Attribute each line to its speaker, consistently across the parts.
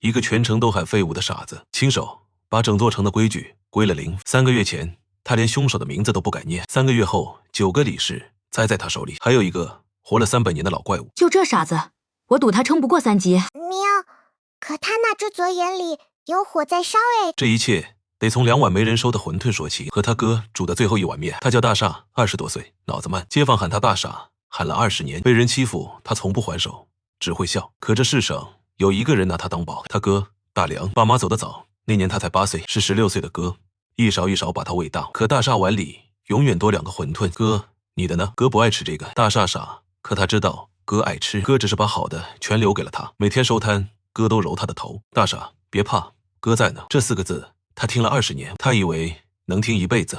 Speaker 1: 一个全城都喊废物的傻子，亲手把整座城的规矩归了零。3个月前，他连凶手的名字都不敢念。3个月后，9个理事栽在他手里，还有一个活了300年的老怪物。
Speaker 2: 就这傻子，我赌他撑不过3级。
Speaker 3: 喵，可他那只左眼里有火在烧哎。
Speaker 1: 这一切得从2碗没人收的馄饨说起，和他哥煮的最后1碗面。他叫大傻，20多岁，脑子慢。街坊喊他大傻，喊了20年。被人欺负，他从不还手，只会笑。可这世上有一个人拿他当宝，他哥大梁。爸妈走得早，那年他才8岁，是16岁的哥一勺一勺把他喂大。可大傻碗里永远多2个馄饨。哥，你的呢？哥不爱吃这个。大傻傻，可他知道哥爱吃。哥只是把好的全留给了他。每天收摊，哥都揉他的头。大傻，别怕，哥在呢。这4个字他听了20年，他以为能听一辈子。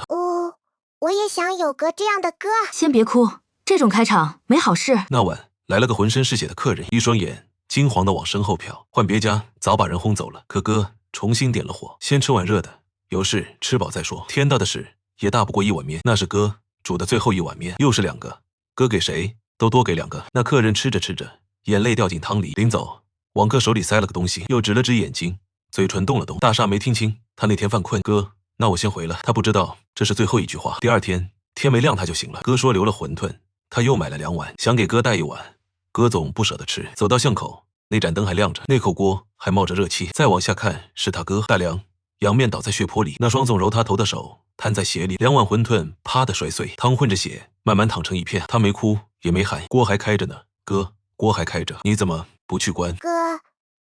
Speaker 3: 我也想有个这样的哥。
Speaker 2: 先别哭，这种开场没好事。
Speaker 1: 那晚来了个浑身是血的客人，一双眼惊惶的往身后瞟。换别家早把人轰走了，可哥重新点了火，先吃碗热的，有事吃饱再说。天大的事也大不过1碗面，那是哥煮的最后1碗面，又是2个，哥给谁都多给2个。那客人吃着吃着，眼泪掉进汤里，临走往哥手里塞了个东西，又直了直眼睛，嘴唇动了动。大傻没听清，他那天犯困。哥，那我先回了。他不知道这是最后一句话。第2天天没亮他就醒了，哥说留了馄饨，他又买了2碗，想给哥带1碗，哥总不舍得吃。走到巷口，那盏灯还亮着，那口锅还冒着热气。再往下看是他哥大梁，仰面倒在血泊里，那双总揉他头的手摊在血里，2碗馄饨啪的摔碎，汤混着血慢慢淌成一片。他没哭也没喊，锅还开着呢。哥，锅还开着，你怎么不去关？
Speaker 3: 哥，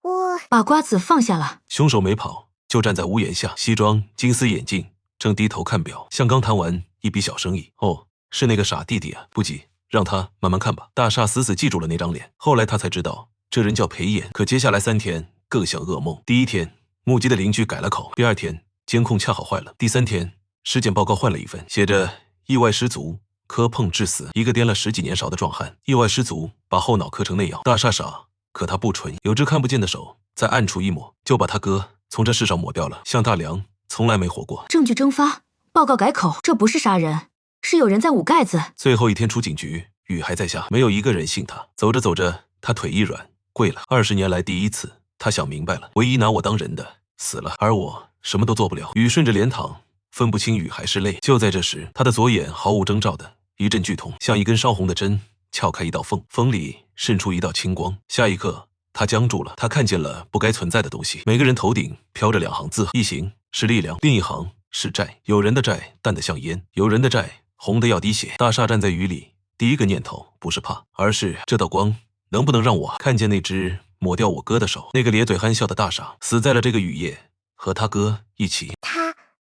Speaker 3: 我
Speaker 2: 把瓜子放下了。
Speaker 1: 凶手没跑，就站在屋檐下，西装金丝眼镜，正低头看表，像刚谈完一笔小生意。哦，是那个傻弟弟啊，不急，让他慢慢看吧。大傻死死记住了那张脸，后来他才知道这人叫裴炎。可接下来3天更像噩梦。第1天，目击的邻居改了口；第2天，监控恰好坏了；第3天，尸检报告换了一份，写着意外失足，磕碰致死。一个颠了10几年勺的壮汉，意外失足，把后脑磕成那样。大傻傻，可他不蠢，有只看不见的手在暗处一抹，就把他哥从这世上抹掉了。像大梁从来没活过。
Speaker 2: 证据蒸发，报告改口，这不是杀人，是有人在捂盖子。
Speaker 1: 最后1天出警局，雨还在下，没有一个人信他。走着走着，他腿一软，跪了。20年来第一次，他想明白了，唯一拿我当人的死了，而我什么都做不了。雨顺着脸淌，分不清雨还是泪。就在这时，他的左眼毫无征兆的一阵剧痛，像一根烧红的针撬开一道缝，缝里渗出一道青光。下一刻，他僵住了。他看见了不该存在的东西。每个人头顶飘着2行字，一行是力量，另一行是债。有人的债淡得像烟，有人的债红得要滴血。大傻站在雨里，第一个念头不是怕，而是这道光能不能让我看见那只抹掉我哥的手。那个咧嘴憨笑的大傻死在了这个雨夜，和他哥一起。
Speaker 3: 他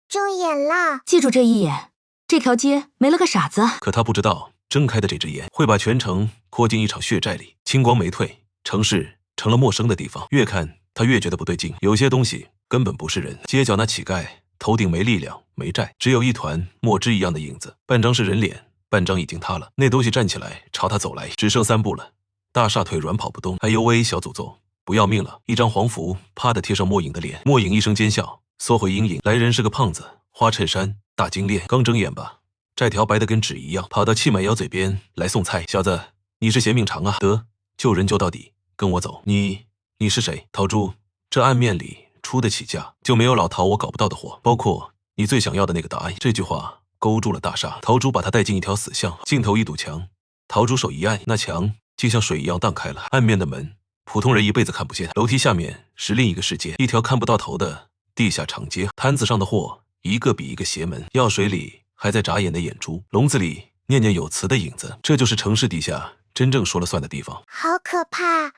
Speaker 3: 睁眼了，
Speaker 2: 记住这一眼，这条街没了个傻子。
Speaker 1: 可他不知道，睁开的这只眼会把全城拖进一场血债里。青光没退，城市成了陌生的地方。越看他越觉得不对劲，有些东西根本不是人。街角那乞丐头顶没力量没债，只有一团墨汁一样的影子，半张是人脸，半张已经塌了。那东西站起来朝他走来，只剩3步了。大傻腿软跑不动。哎呦喂，小诅咒，不要命了！一张黄符啪的贴上莫影的脸，莫影一声尖笑，缩回阴影。来人是个胖子，花衬衫大金链，刚睁眼吧，债条白得跟纸一样，跑到气买窑嘴边来送菜。小子，你是嫌命长啊？得，救人救到底，跟我走。你是谁？陶朱，这案面里出得起价，就没有老陶我搞不到的活，包括你最想要的那个答案。这句话勾住了大傻。陶朱把他带进一条死巷，尽头一堵墙，陶朱手一按，那墙竟像水一样荡开了。暗面的门，普通人一辈子看不见。楼梯下面是另一个世界，一条看不到头的地下长街。摊子上的货一个比一个邪门，药水里还在眨眼的眼珠，笼子里念念有词的影子。这就是城市底下真正说了算的地方。
Speaker 3: 好可怕，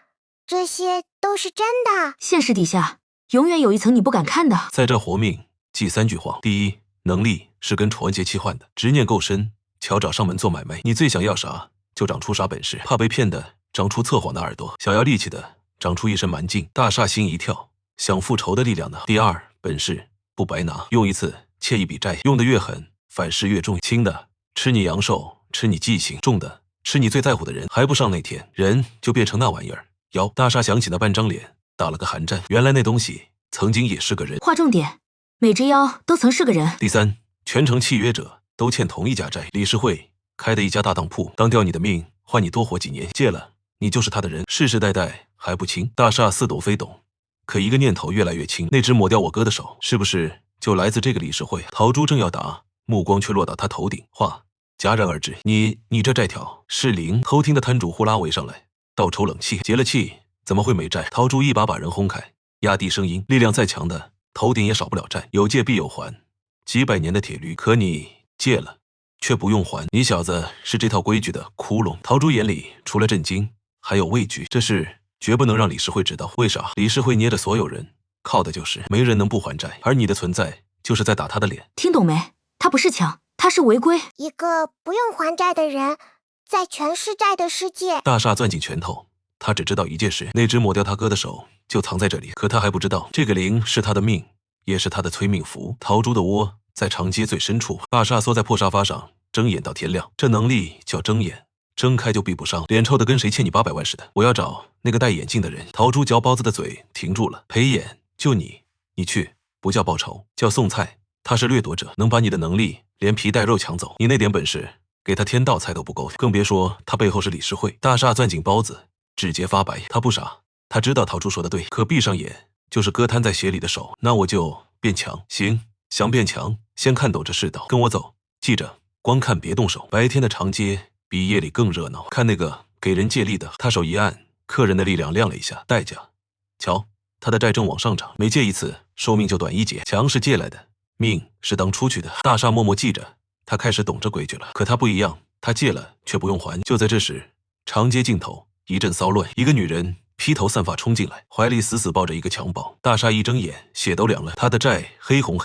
Speaker 3: 这些都是真的。
Speaker 2: 现实底下永远有一层你不敢看的。
Speaker 1: 在这活命记3句话：第一，能力是跟楚文杰切换的，执念够深，瞧找上门做买卖。你最想要啥，就长出啥本事。怕被骗的，长出测谎的耳朵；想要力气的，长出一身蛮劲。大傻心一跳，想复仇的力量呢？第2，本事不白拿，用一次欠一笔债，用得越狠，反噬越重。轻的吃你阳寿，吃你记性；重的吃你最在乎的人。还不上那天，人就变成那玩意儿。妖！大傻想起那半张脸，打了个寒战。原来那东西曾经也是个人。
Speaker 2: 划重点，每只妖都曾是个人。
Speaker 1: 第3，全城契约者都欠同一家债，理事会开的一家大当铺，当掉你的命，换你多活几年，借了你就是他的人，世世代代还不清。大傻似懂非懂，可一个念头越来越轻，那只抹掉我哥的手，是不是就来自这个理事会？陶珠正要答，目光却落到他头顶，话戛然而止。你这债条是零？偷听的摊主呼啦围上来，倒抽冷气，结了气怎么会没债？陶珠一把把人轰开，压低声音，力量再强的头顶也少不了债，有借必有还，几百年的铁律，可你借了却不用还，你小子是这套规矩的窟窿。陶珠眼里除了震惊还有畏惧，这事绝不能让理事会知道。为啥？理事会捏着所有人，靠的就是没人能不还债，而你的存在就是在打他的脸。
Speaker 2: 听懂没？他不是抢，他是违规。
Speaker 3: 一个不用还债的人，在全是债的世界。
Speaker 1: 大厦攥紧拳头，他只知道一件事，那只抹掉他哥的手就藏在这里，可他还不知道，这个灵是他的命，也是他的催命符。陶珠的窝在长街最深处，大厦缩在破沙发上，睁眼到天亮。这能力叫睁眼，睁开就闭不上，脸臭的跟谁欠你800万似的。我要找那个戴眼镜的人。陶珠嚼包子的嘴停住了。裴眼，就你去，不叫报仇，叫送菜。他是掠夺者，能把你的能力连皮带肉抢走，你那点本事给他1000道菜都不够，更别说他背后是理事会。大厦攥紧包子，指节发白。他不傻，他知道陶珠说的对，可闭上眼就是割摊在血里的手。那我就变强。行，想变强，先看懂这世道，跟我走。记着，光看别动手。白天的长街比夜里更热闹。看那个给人借力的，他手一按，客人的力量亮了一下。代价，瞧，他的债正往上涨，每借一次，寿命就短1节。强是借来的，命是当出去的。大厦默默记着，他开始懂这规矩了。可他不一样，他借了却不用还。就在这时，长街尽头一阵骚乱，一个女人披头散发冲进来，怀里死死抱着一个襁褓。大厦一睁眼，血都凉了。他的债黑红，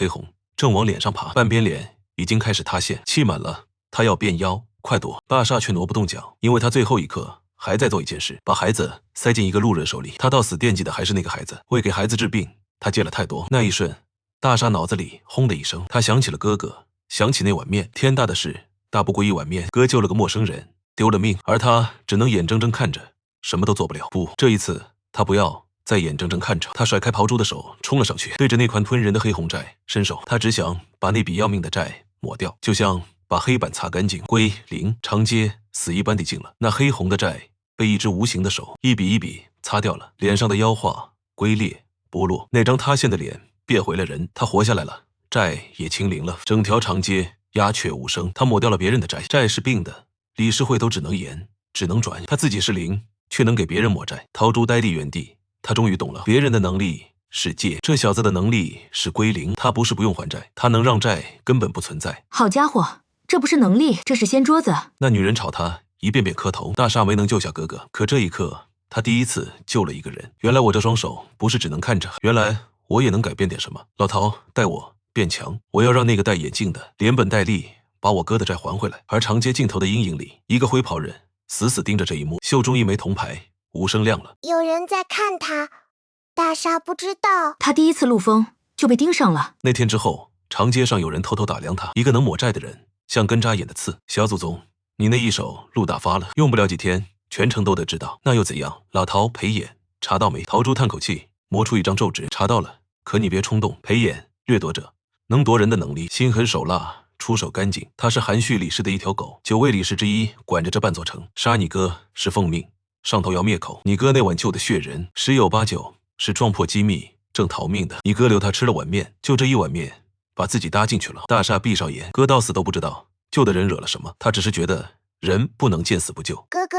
Speaker 1: 正往脸上爬，半边脸已经开始塌陷，气满了，他要变妖。快躲！大厦却挪不动脚，因为他最后一刻还在做一件事，把孩子塞进一个路人手里。他到死惦记的还是那个孩子，为给孩子治病，他借了太多。那一瞬，大厦脑子里轰的一声，他想起了哥哥，想起那碗面。天大的事，大不过一碗面。哥救了个陌生人，丢了命，而他只能眼睁睁看着，什么都做不了。不，这一次他不要再眼睁睁看着。他甩开陶珠的手，冲了上去，对着那团吞人的黑红债伸手。他只想把那笔要命的债抹掉，就像把黑板擦干净。归零，长街死一般地静了。那黑红的债被一只无形的手一笔一笔擦掉了，脸上的妖化龟裂剥落，那张塌陷的脸变回了人。他活下来了，债也清零了。整条长街鸦雀无声。他抹掉了别人的债，债是病的，理事会都只能延，只能转。他自己是零，却能给别人抹债。陶珠呆立原地，他终于懂了，别人的能力是借，这小子的能力是归零。他不是不用还债，他能让债根本不存在。
Speaker 2: 好家伙，这不是能力，这是掀桌子。
Speaker 1: 那女人朝他一遍遍磕头。大厦没能救下哥哥，可这一刻他第一次救了一个人。原来我这双手不是只能看着，原来我也能改变点什么。老陶，带我变强，我要让那个戴眼镜的连本带利把我哥的债还回来。而长街尽头的阴影里，一个灰袍人死死盯着这一幕，袖中一枚铜牌无声亮了。
Speaker 3: 有人在看他，大厦不知道。
Speaker 2: 他第一次路疯就被盯上了。
Speaker 1: 那天之后，长街上有人偷偷打量他，一个能抹债的人像根扎眼的刺。小祖宗，你那一手路大发了，用不了几天，全城都得知道。那又怎样？老陶裴眼查到没？陶珠叹口气，磨出一张皱纸。查到了，可你别冲动。裴眼，掠夺者，能夺人的能力，心狠手辣，出手干净。他是含蓄理事的一条狗，9位理事之一，管着这半座城。杀你哥是奉命，上头要灭口。你哥那碗救的血人，10有8九是撞破机密正逃命的。你哥留他吃了碗面，就这一碗面把自己搭进去了。大厦闭上眼，哥到死都不知道救的人惹了什么，他只是觉得人不能见死不救。
Speaker 3: 哥哥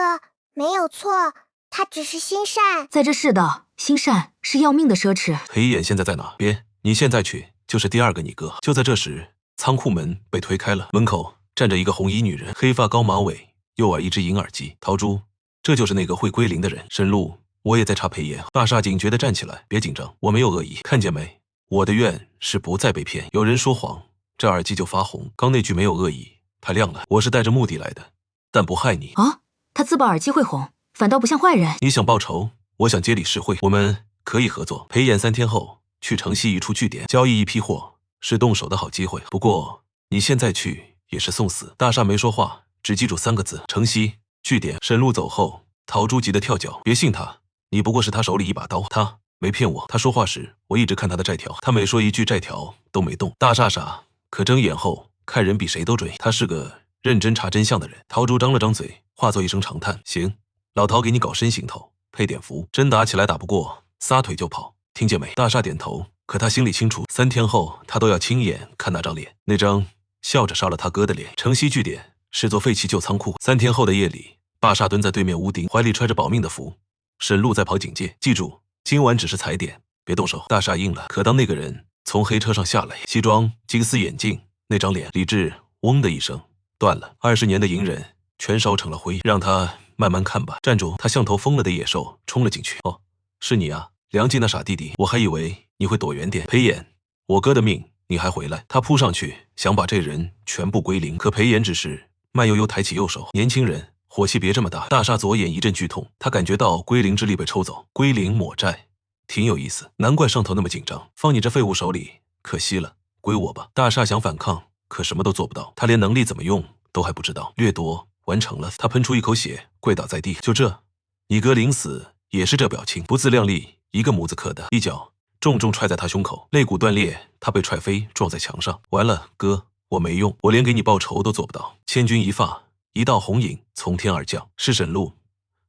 Speaker 3: 没有错，他只是心善。
Speaker 2: 在这世道，心善是要命的奢侈。
Speaker 1: 裴眼现在在哪？别，你现在去就是第2个你哥。就在这时，仓库门被推开了，门口站着一个红衣女人，黑发高马尾，右耳一只银耳机。陶珠，这就是那个会归零的人。沈路，我也在查裴眼。大厦警觉地站起来，别紧张，我没有恶意，看见没？我的愿是不再被骗。有人说谎，这耳机就发红。刚那句没有恶意，它亮了。我是带着目的来的，但不害你。
Speaker 2: 啊，他自曝耳机会红，反倒不像坏人。
Speaker 1: 你想报仇，我想接理事会，我们可以合作。裴眼3天后去城西一处据点交易一批货，是动手的好机会。不过你现在去也是送死。大厦没说话，只记住3个字：城西据点。沈路走后，陶珠急得跳脚。别信他，你不过是他手里一把刀。他没骗我，他说话时我一直看他的债条，他每说一句债条都没动。大厦傻，可睁眼后看人比谁都准。他是个认真查真相的人。陶珠张了张嘴，化作一声长叹。行，老陶给你搞身行头，配点符。真打起来打不过，撒腿就跑。听见没？大厦点头，可他心里清楚，3天后他都要亲眼看那张脸，那张笑着杀了他哥的脸。城西据点是座废弃旧仓库。3天后的夜里，大厦蹲在对面屋顶，怀里揣着保命的符。沈路在跑警戒，记住，今晚只是踩点，别动手。大厦应了。可当那个人从黑车上下来，西装、金丝眼镜，那张脸，理智嗡的一声断了。20年的隐忍全烧成了灰，让他慢慢看吧。站住！他像头疯了的野兽冲了进去。哦，是你啊，梁记那傻弟弟，我还以为你会躲远点。裴炎，我哥的命你还回来？他扑上去想把这人全部归零，可裴炎只是慢悠悠抬起右手。年轻人，火气别这么大。大厦左眼一阵剧痛，他感觉到归零之力被抽走。归零抹债，挺有意思，难怪上头那么紧张。放你这废物手里，可惜了，归我吧。大厦想反抗，可什么都做不到，他连能力怎么用都还不知道。掠夺完成了，他喷出一口血，跪倒在地。就这，你哥临死也是这表情，不自量力，一个模子刻的，一脚重重踹在他胸口，肋骨断裂，他被踹飞，撞在墙上。完了，哥，我没用，我连给你报仇都做不到。千钧一发，一道红影从天而降，是沈路。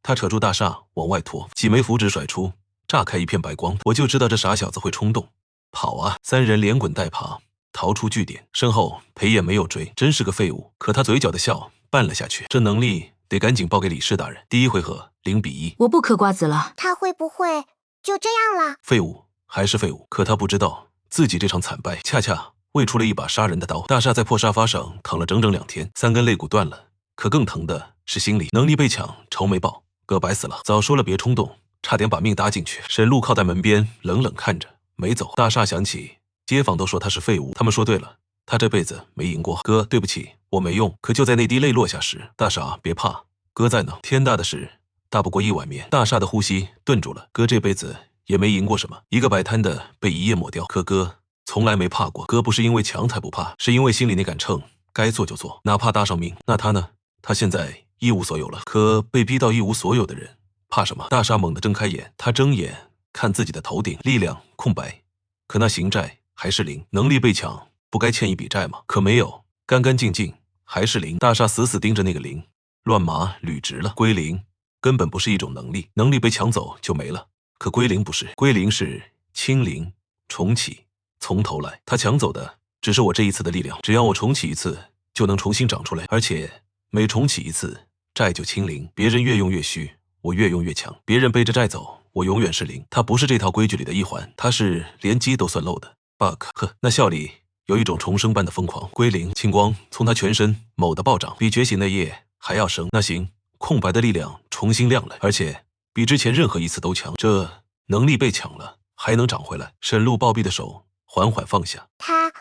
Speaker 1: 他扯住大厦往外拖，几枚符纸甩出，炸开一片白光。我就知道这傻小子会冲动，跑啊！3人连滚带爬逃出据点，身后裴炎没有追，真是个废物。可他嘴角的笑办了下去，这能力得赶紧报给李氏大人。第1回合0比1，
Speaker 2: 我不嗑瓜子了。
Speaker 3: 他会不会就这样了？
Speaker 1: 废物还是废物。可他不知道自己这场惨败恰恰喂出了一把杀人的刀。大厦在破沙发上躺了整整2天，3根肋骨断了，可更疼的是心里。能力被抢，仇没报，哥白死了。早说了别冲动，差点把命搭进去。沈路靠在门边冷冷看着，没走。大厦想起街坊都说他是废物，他们说对了，他这辈子没赢过。哥，对不起，我没用。可就在那滴泪落下时，大厦别怕，哥在呢。天大的事，大不过1碗面。大厦的呼吸顿住了。哥这辈子也没赢过什么，一个摆摊的被一夜抹掉。可哥从来没怕过。哥不是因为强才不怕，是因为心里那杆秤该做就做，哪怕搭上命。那他呢？他现在一无所有了。可被逼到一无所有的人怕什么？大厦猛地睁开眼，他睁眼看自己的头顶，力量空白，可那行债还是0。能力被抢，不该欠一笔债吗？可没有，干干净净还是0。大厦死死盯着那个0，乱麻捋直了。归零根本不是一种能力，能力被抢走就没了。可归零不是，归零是清零，重启，从头来。他抢走的只是我这一次的力量，只要我重启一次，就能重新长出来，而且每重启一次，债就清零。别人越用越虚，我越用越强。别人背着债走，我永远是0。他不是这套规矩里的一环，他是连鸡都算漏的 bug。呵，那笑里有一种重生般的疯狂。归零，青光从他全身猛地暴涨，比觉醒那夜还要生。那行，空白的力量重新亮了，而且比之前任何一次都强。这能力被抢了，还能长回来。沈路暴毙的手缓缓放下。
Speaker 3: 他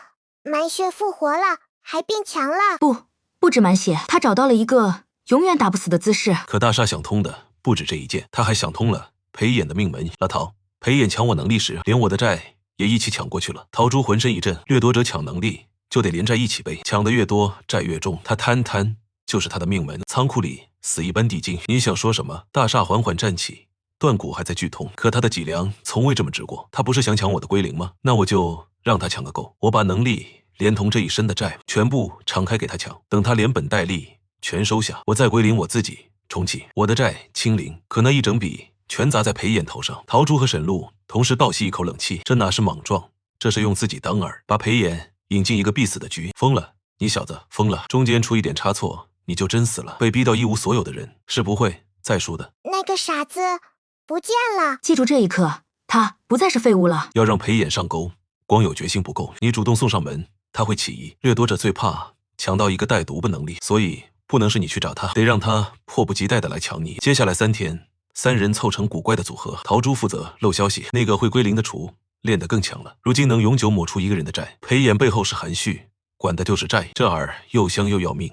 Speaker 3: 满血复活了，还变强了。
Speaker 2: 不止满血，他找到了一个永远打不死的姿势。
Speaker 1: 可大厦想通的不止这一件，他还想通了裴衍的命门。老陶，裴衍抢我能力时，连我的债也一起抢过去了。陶珠浑身一震，掠夺者抢能力就得连债一起背，抢得越多，债越重。他贪就是他的命门。仓库里死一般地静。你想说什么？大厦缓缓站起，断骨还在剧痛，可他的脊梁从未这么直过。他不是想抢我的归零吗？那我就让他抢个够。我把能力连同这一身的债全部敞开给他抢，等他连本带利全收下，我再归零我自己，重启我的债清零。可那一整笔全砸在裴衍头上。陶珠和沈路同时倒吸一口冷气，这哪是莽撞，这是用自己当饵，把裴衍引进一个必死的局。疯了，你小子疯了！中间出一点差错，你就真死了。被逼到一无所有的人是不会再输的。
Speaker 3: 那个傻子不见了。
Speaker 2: 记住这一刻，他不再是废物了。
Speaker 1: 要让裴衍上钩，光有决心不够，你主动送上门，他会起疑。掠夺者最怕抢到一个带毒的能力，所以不能是你去找他，得让他迫不及待的来抢你。接下来3天，3人凑成古怪的组合。陶珠负责漏消息，那个会归零的厨练得更强了，如今能永久抹除一个人的债。裴衍背后是含蓄，管的就是债，这饵又香又要命，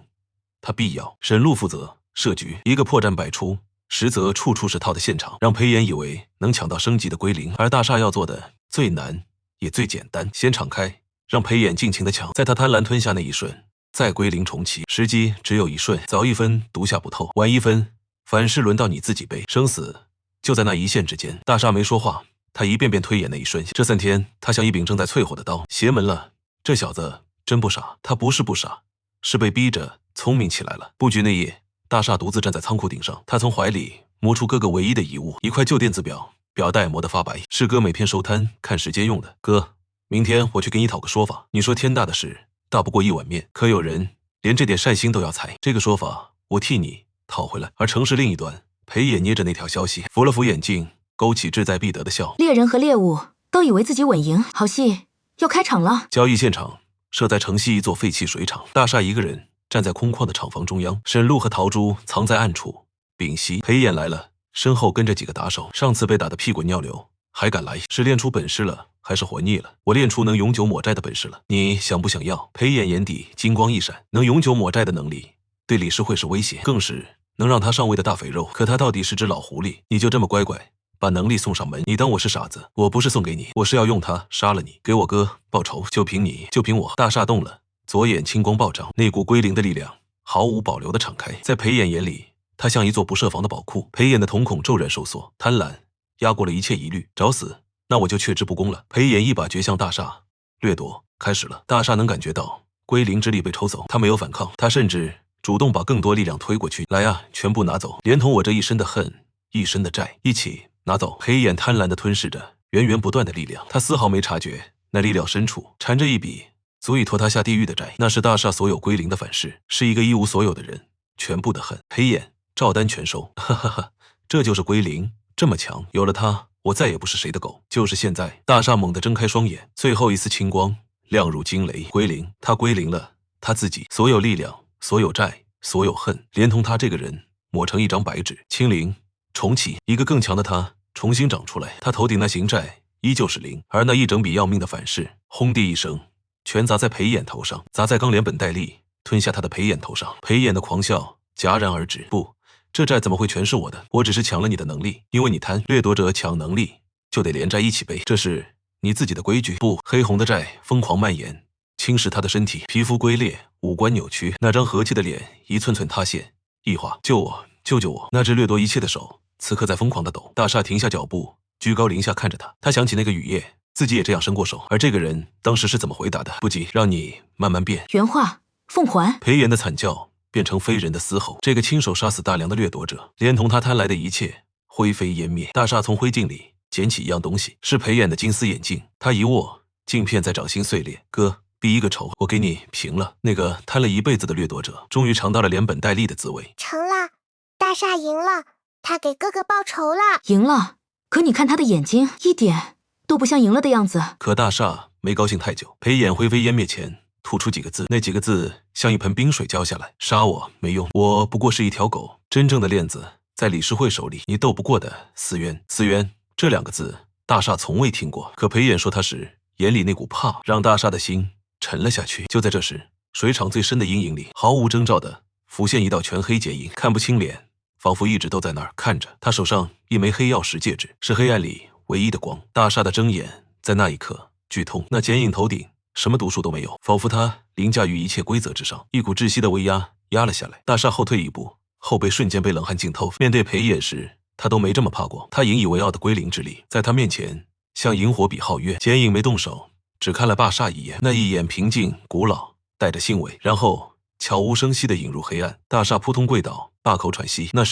Speaker 1: 他必要。沈路负责设局，一个破绽百出，实则处处是套的现场，让裴衍以为能抢到升级的归零。而大厦要做的最难也最简单，先敞开，让裴衍尽情的抢，在他贪婪吞下那一瞬，再归零重启。时机只有1瞬，早1分毒下不透，晚1分反是轮到你自己背。生死就在那一线之间。大厦没说话，他一遍遍推演那一瞬。这3天，他像一柄正在淬火的刀。邪门了，这小子真不傻。他不是不傻，是被逼着聪明起来了。布局那夜，大厦独自站在仓库顶上，他从怀里摸出哥哥唯一的遗物，一块旧电子表，表带磨得发白，是哥每天收摊看时间用的。哥，明天我去给你讨个说法。你说天大的事，大不过一碗面，可有人连这点善心都要裁。这个说法，我替你讨回来。而城市另一端，裴野捏着那条消息，扶了扶眼镜，勾起志在必得的笑。
Speaker 2: 猎人和猎物都以为自己稳赢，好戏要开场了。
Speaker 1: 交易现场设在城西一座废弃水厂，大厦一个人站在空旷的厂房中央，沈露和陶珠藏在暗处屏息。裴衍来了，身后跟着几个打手，上次被打得屁滚尿流，还敢来，是练出本事了，还是活腻了？我练出能永久抹债的本事了，你想不想要？裴衍眼底金光一闪，能永久抹债的能力对理事会是威胁，更是能让他上位的大肥肉。可他到底是只老狐狸，你就这么乖乖把能力送上门？你当我是傻子？我不是送给你，我是要用它杀了你，给我哥报仇。就凭你，就凭我。大厦动了，左眼青光暴涨，那股归零的力量毫无保留地敞开。在裴衍眼里，他像一座不设防的宝库。裴衍的瞳孔骤然收缩，贪婪压过了一切疑虑。找死，那我就却之不恭了。裴衍一把掘向大厦，掠夺开始了。大厦能感觉到归零之力被抽走，他没有反抗，他甚至主动把更多力量推过去。来啊，全部拿走，连同我这一身的恨，一身的债一起拿走。裴衍贪婪地吞噬着源源不断的力量，他丝毫没察觉那力量深处缠着一笔足以拖他下地狱的债，那是大厦所有归零的反噬，是一个一无所有的人全部的恨。裴衍照单全收，哈哈哈，这就是归零，这么强，有了他，我再也不是谁的狗。就是现在，大厦猛地睁开双眼，最后一丝青光亮如惊雷。归零，他归零了，他自己所有力量，所有债，所有恨，连同他这个人抹成一张白纸，清零重启，一个更强的他重新长出来。他头顶那行债依旧是零，而那一整笔要命的反噬，轰地一声全砸在裴衍头上，砸在刚连本带利吞下他的裴衍头上。裴衍的狂笑戛然而止。不，这债怎么会全是我的？我只是抢了你的能力，因为你贪，掠夺者抢能力就得连债一起背，这是你自己的规矩。不，黑红的债疯狂蔓延，侵蚀他的身体，皮肤龟裂，五官扭曲，那张和气的脸一寸寸塌陷异化。救我，救救我！那只掠夺一切的手此刻在疯狂的抖。大厦停下脚步，居高临下看着他。他想起那个雨夜，自己也这样伸过手，而这个人当时是怎么回答的？不急，让你慢慢变。
Speaker 2: 原话：奉还。
Speaker 1: 裴炎的惨叫变成非人的嘶吼。这个亲手杀死大梁的掠夺者，连同他贪来的一切灰飞烟灭。大厦从灰烬里捡起一样东西，是裴炎的金丝眼镜。他一握，镜片在掌心碎裂。哥，逼一个仇，我给你平了。那个贪了一辈子的掠夺者，终于尝到了连本带利的滋味。
Speaker 3: 成了，大厦赢了，他给哥哥报仇了。
Speaker 2: 赢了，可你看他的眼睛，一点都不像赢了的样子。
Speaker 1: 可大厦没高兴太久，裴炎灰飞烟灭前吐出几个字，那几个字像一盆冰水浇下来。杀我没用，我不过是一条狗，真正的链子在理事会手里，你斗不过的思渊。思渊这两个字大厦从未听过，可裴炎说他时眼里那股怕让大厦的心沉了下去。就在这时，水场最深的阴影里毫无征兆的浮现一道全黑剪影，看不清脸，仿佛一直都在那儿看着他。手上一枚黑曜石戒指，是黑暗里唯一的光。大厦的睁眼在那一刻剧痛，那剪影头顶什么毒素都没有，仿佛他凌驾于一切规则之上。一股窒息的威压压了下来，大厦后退一步，后背瞬间被冷汗浸透。面对裴炎时，他都没这么怕过。他引以为傲的归零之力，在他面前像萤火比皓月。剪影没动手，只看了大厦一眼，那一眼平静古老，带着欣慰，然后悄无声息地引入黑暗。大厦扑通跪倒，大口喘息。那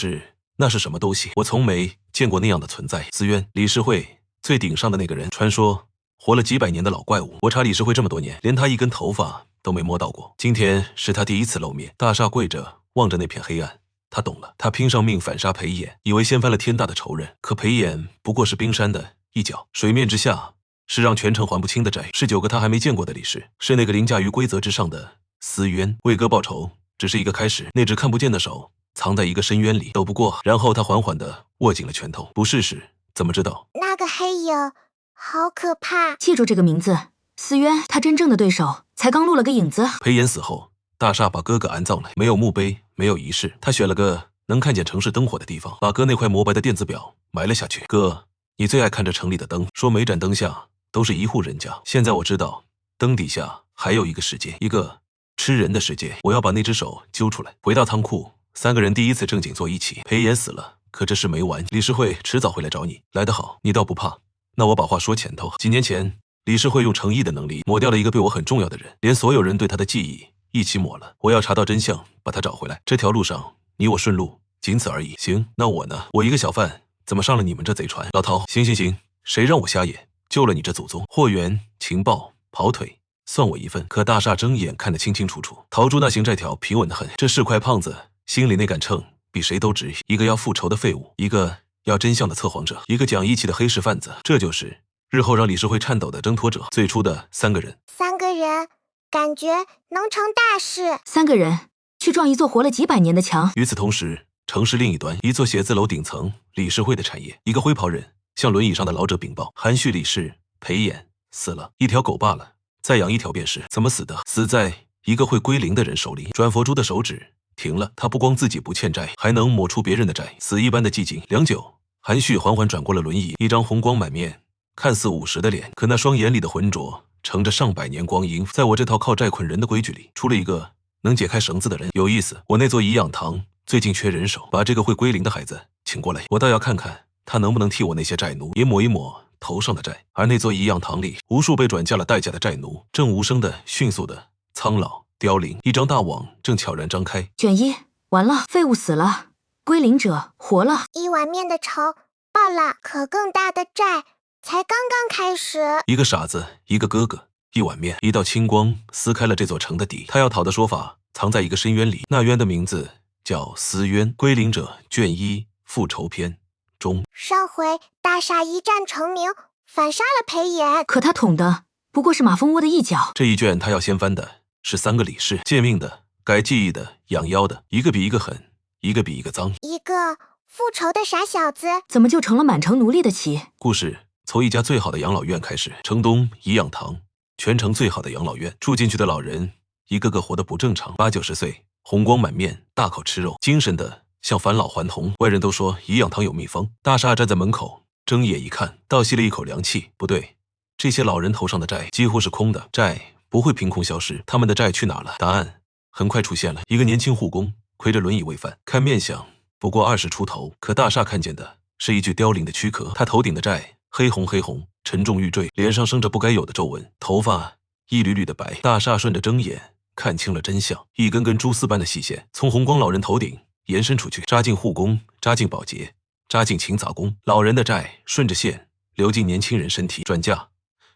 Speaker 1: 是什么东西？我从没见过那样的存在。思渊，理事会最顶上的那个人，传说活了几百年的老怪物。我查理事会这么多年，连他一根头发都没摸到过。今天是他第一次露面。大厦跪着望着那片黑暗，他懂了。他拼上命反杀裴炎，以为掀翻了天大的仇人，可裴炎不过是冰山的一角，水面之下是让全城还不清的债，是9个他还没见过的理事，是那个凌驾于规则之上的思渊。为哥报仇只是一个开始，那只看不见的手藏在一个深渊里，斗不过。然后他缓缓地握紧了拳头。不试试怎么知道？
Speaker 3: 那个黑影好可怕。
Speaker 2: 记住这个名字，思渊。他真正的对手才刚露了个影子。
Speaker 1: 裴炎死后，大厦把哥哥安葬了，没有墓碑，没有仪式。他选了个能看见城市灯火的地方，把哥那块磨白的电子表埋了下去。哥，你最爱看着城里的灯，说每盏灯下都是一户人家。现在我知道，灯底下还有一个世界，一个吃人的世界。我要把那只手揪出来。回到仓库，3个人第一次正经坐一起。裴炎死了，可这事没完，理事会迟早会来找你。来得好，你倒不怕。那我把话说前头，几年前理事会用诚意的能力抹掉了一个对我很重要的人，连所有人对他的记忆一起抹了。我要查到真相，把他找回来。这条路上你我顺路，仅此而已。行，那我呢？我一个小贩怎么上了你们这贼船？老陶，行行行，谁让我瞎眼，救了你这祖宗？货源、情报、跑腿，算我一份。可大厦睁眼看得清清楚楚，陶铸那行债条平稳得很，这是块胖子心里那杆秤比谁都直，一个要复仇的废物，一个要真相的测谎者，一个讲义气的黑市贩子，这就是日后让理事会颤抖的挣脱者。最初的3个人
Speaker 3: ，3个人，感觉能成大事。
Speaker 2: 3个人去撞一座活了几百年的墙。
Speaker 1: 与此同时，城市另一端，一座写字楼顶层，理事会的产业，一个灰袍人向轮椅上的老者禀报：韩旭理事裴炎死了，一条狗罢了，再养1条便是。怎么死的？死在一个会归零的人手里。转佛珠的手指停了，他不光自己不欠债，还能抹出别人的债。死一般的寂静。良久，韩旭缓缓转过了轮椅，一张红光满面，看似50的脸，可那双眼里的浑浊盛着上百年光阴。在我这套靠债捆人的规矩里，出了一个能解开绳子的人。有意思，我那座颐养堂最近缺人手，把这个会归零的孩子请过来，我倒要看看他能不能替我那些债奴也抹一抹头上的债。而那座颐养堂里，无数被转嫁了代价的债奴正无声的、迅速的苍老凋零，一张大网正悄然张开。
Speaker 2: 卷一，完了，废物死了，归零者活了。
Speaker 3: 1碗面的仇报了，可更大的债才刚刚开始。
Speaker 1: 一个傻子，一个哥哥，1碗面，一道青光撕开了这座城的底。他要讨的说法藏在一个深渊里，那渊的名字叫思渊。归零者卷1复仇篇中。
Speaker 3: 上回大厦一战成名，反杀了裴炎，
Speaker 2: 可他捅的不过是马蜂窝的一角。
Speaker 1: 这一卷他要先翻的是3个理事，借命的、改记忆的、养妖的，一个比一个狠，一个比一个脏。
Speaker 3: 一个复仇的傻小子，
Speaker 2: 怎么就成了满城奴隶的棋？
Speaker 1: 故事从一家最好的养老院开始，城东颐养堂，全城最好的养老院，住进去的老人一个个活得不正常，80、90岁，红光满面，大口吃肉，精神的像返老还童。外人都说颐养堂有秘方。大厦站在门口，睁眼一看，倒吸了一口凉气。不对，这些老人头上的债几乎是空的，债不会凭空消失，他们的债去哪了？答案很快出现了，一个年轻护工推着轮椅喂饭，看面相不过20出头，可大厦看见的是一具凋零的躯壳。他头顶的债黑红，沉重欲坠，脸上生着不该有的皱纹，头发一缕缕的白。大厦顺着睁眼看清了真相，一根根蛛丝般的细线从红光老人头顶延伸出去，扎进护工，扎进保洁，扎进勤杂工。老人的债顺着线流进年轻人身体，转嫁。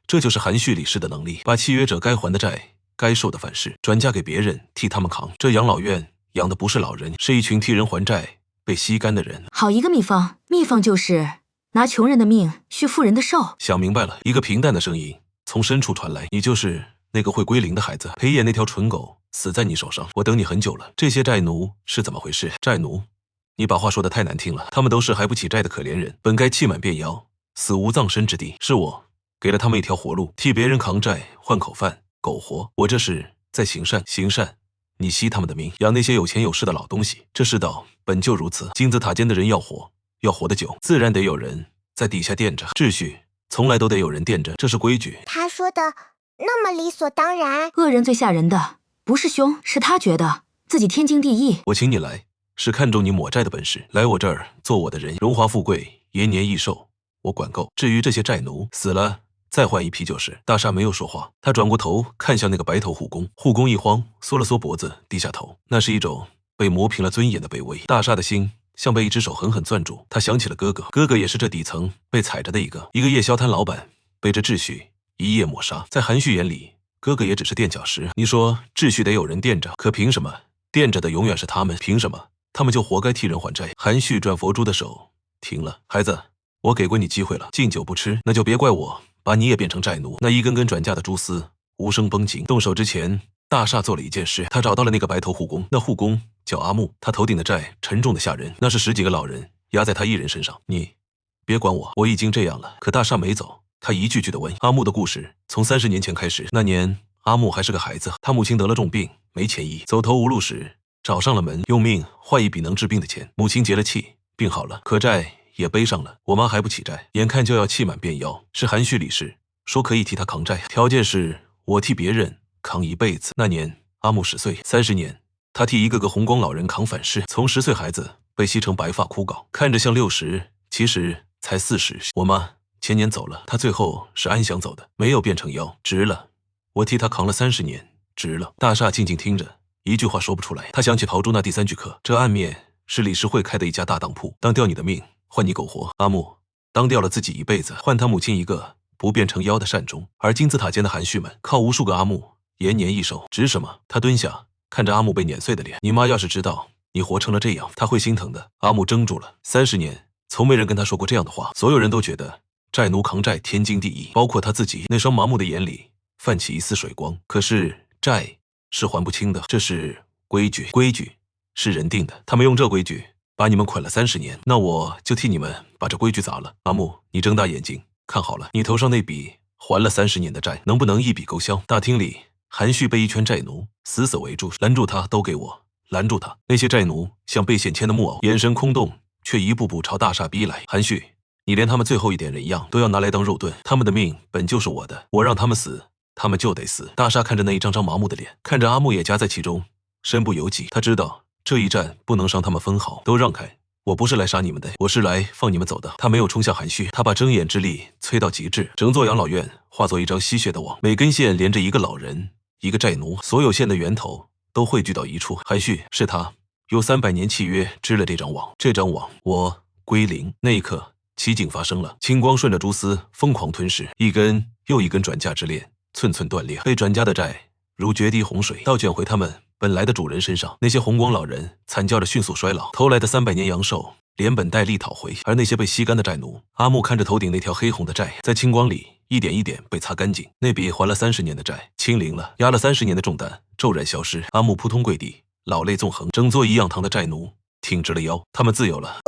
Speaker 1: 这就是韩旭理事的能力，把契约者该还的债、该受的反噬转嫁给别人，替他们扛。这养老院养的不是老人，是一群替人还债、被吸干的人。
Speaker 2: 好一个秘方，秘方就是拿穷人的命续富人的寿。
Speaker 1: 想明白了，一个平淡的声音从深处传来：你就是那个会归零的孩子，裴野那条蠢狗死在你手上，我等你很久了。这些债奴是怎么回事？债奴，你把话说得太难听了，他们都是还不起债的可怜人，本该气满便摇，死无葬身之地。是我给了他们一条活路，替别人扛债换口饭，苟活。我这是在行善，行善。你吸他们的命，养那些有钱有势的老东西。这世道本就如此，金字塔尖的人要活得久，自然得有人在底下垫着。秩序从来都得有人垫着，这是规矩。
Speaker 3: 他说的那么理所当然。
Speaker 2: 恶人最吓人的不是凶，是他觉得自己天经地义。
Speaker 1: 我请你来，是看中你抹债的本事，来我这儿做我的人，荣华富贵延年益寿，我管够。至于这些债奴死了再换一批就是。大厦没有说话，他转过头看向那个白头护工，护工一慌，缩了缩脖子，低下头。那是一种被磨平了尊严的卑微。大厦的心像被一只手狠狠攥住，他想起了哥哥，哥哥也是这底层被踩着的一个夜宵摊老板，被这秩序一夜抹杀。在韩旭眼里，哥哥也只是垫脚石。你说秩序得有人垫着，可凭什么垫着的永远是他们？凭什么他们就活该替人还债？韩旭转佛珠的手停了。孩子，我给过你机会了，敬酒不吃，那就别怪我把你也变成债奴。那一根根转嫁的蛛丝无声绷紧。动手之前，大厦做了一件事，他找到了那个白头护工。那护工叫阿木，他头顶的债沉重的吓人，那是10几个老人压在他一人身上。你别管我，我已经这样了。可大厦没走，他一句句的问。阿木的故事从30年前开始，那年阿木还是个孩子，他母亲得了重病，没钱医，走投无路时找上了门，用命换一笔能治病的钱。母亲结了气，病好了，可债也背上了。我妈还不起债，眼看就要气满便腰，是韩旭理事说可以替他扛债，条件是我替别人扛一辈子。那年阿木10岁，30年他替一个个红光老人扛反噬，从10岁孩子被吸成白发枯槁，看着像60，其实才40。我妈前年走了，她最后是安详走的，没有变成妖，值了。我替她扛了30年，值了。大厦静静听着，一句话说不出来。他想起陶铸那第3句课，这暗面是理事会开的一家大当铺，当掉你的命换你苟活。阿木当掉了自己一辈子，换他母亲一个不变成妖的善终。而金字塔间的含蓄们靠无数个阿木延年益寿，值什么？他蹲下看着阿木被碾碎的脸，你妈要是知道你活成了这样，她会心疼的。阿木怔住了，30年从没人跟他说过这样的话，所有人都觉得债奴扛债天经地义，包括他自己。那双麻木的眼里泛起一丝水光。可是债是还不清的，这是规矩，规矩是人定的。他们用这规矩把你们捆了30年，那我就替你们把这规矩砸了。阿木，你睁大眼睛看好了，你头上那笔还了30年的债，能不能一笔勾销？大厅里，韩旭被一圈债奴死死围住，拦住他，都给我拦住他！那些债奴像被线牵的木偶，眼神空洞，却一步步朝大厦逼来。韩旭，你连他们最后一点人样都要拿来当肉盾，他们的命本就是我的，我让他们死，他们就得死。大厦看着那一张张麻木的脸，看着阿木也夹在其中，身不由己。他知道这一战不能伤他们分毫，都让开！我不是来杀你们的，我是来放你们走的。他没有冲向韩旭，他把睁眼之力催到极致，整座养老院化作一张吸血的网，每根线连着一个老人，一个债奴，所有线的源头都汇聚到一处。韩旭是他用300年契约织了这张网，这张网我归零。那一刻，奇景发生了，青光顺着蛛丝疯狂吞噬，一根又一根转嫁之链寸寸断裂，被转嫁的债如决堤洪水倒卷回他们本来的主人身上。那些红光老人惨叫着迅速衰老，偷来的300年阳寿连本带利讨回。而那些被吸干的债奴，阿木看着头顶那条黑红的债在青光里一点一点被擦干净，那笔还了30年的债清零了，压了30年的重担骤然消失。阿木扑通跪地，老泪纵横。整座颐养堂的债奴挺直了腰，他们自由了。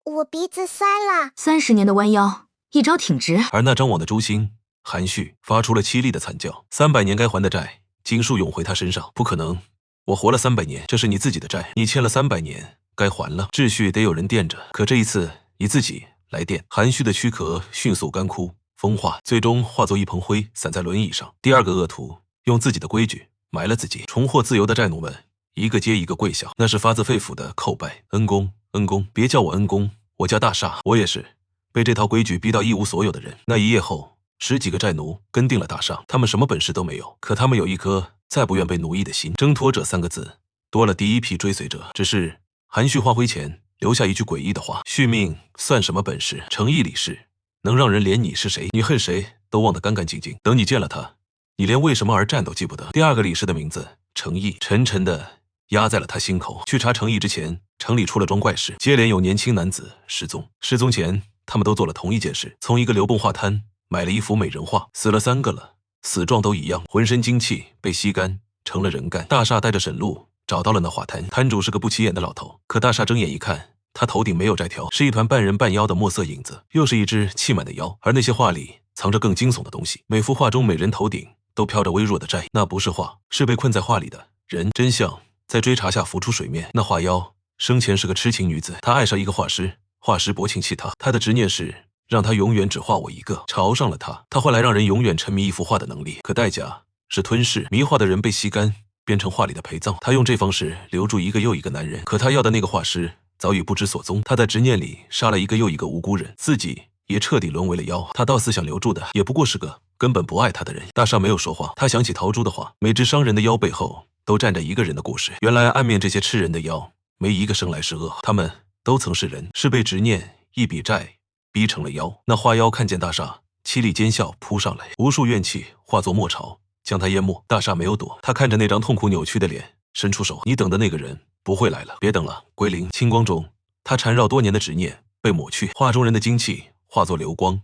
Speaker 3: 我鼻子塞了。
Speaker 2: 30年的弯腰，一招挺直。
Speaker 1: 而那张网的诛心，韩旭发出了凄厉的惨叫。300年该还的债尽数涌回他身上。不可能，我活了300年，这是你自己的债，你欠了300年，该还了。秩序得有人垫着，可这一次你自己来垫。韩旭的躯壳迅速干枯风化，最终化作一蓬灰散在轮椅上。第二个恶徒用自己的规矩埋了自己。重获自由的债奴们一个接一个跪下，那是发自肺腑的叩拜。恩公，恩公，别叫我恩公，我叫大厦。我也是被这套规矩逼到一无所有的人。那一夜后，10几个债奴跟定了大厦，他们什么本事都没有，可他们有一颗再不愿被奴役的心。挣脱者3个字多了第一批追随者。只是韩旭化灰前留下一句诡异的话：续命算什么本事？诚意理事能让人连你是谁，你恨谁都忘得干干净净。等你见了他，你连为什么而战都记不得。第2个理事的名字程毅，沉沉的压在了他心口。去查程毅之前，城里出了桩怪事，接连有年轻男子失踪。失踪前，他们都做了同一件事，从一个流泵画摊买了一幅美人画。死了3个了，死状都一样，浑身精气被吸干成了人干。大厦带着沈路找到了那画摊，摊主是个不起眼的老头。可大厦睁眼一看，他头顶没有债条，是一团半人半妖的墨色影子，又是一只气满的妖。而那些画里藏着更惊悚的东西，每幅画中美人头顶都飘着微弱的债，那不是画，是被困在画里的人。真相在追查下浮出水面，那画妖生前是个痴情女子，她爱上一个画师，画师薄情弃她，她的执念是让他永远只画我一个。朝上了他换来让人永远沉迷一幅画的能力，可代价是吞噬。迷画的人被吸干，变成画里的陪葬。他用这方式留住一个又一个男人，可他要的那个画师早已不知所踪。他在执念里杀了一个又一个无辜人，自己也彻底沦为了妖。他到死想留住的也不过是个根本不爱他的人。大厦没有说话，他想起陶珠的话，每只伤人的妖背后都站着一个人的故事。原来暗面这些吃人的妖，没一个生来是恶，他们都曾是人，是被执念一笔债逼成了妖。那花妖看见大厦，凄厉奸笑扑上来，无数怨气化作墨潮将他淹没。大厦没有躲，他看着那张痛苦扭曲的脸，伸出手，你等的那个人不会来了，别等了，归零。清光中，他缠绕多年的执念被抹去，画中人的精气化作流光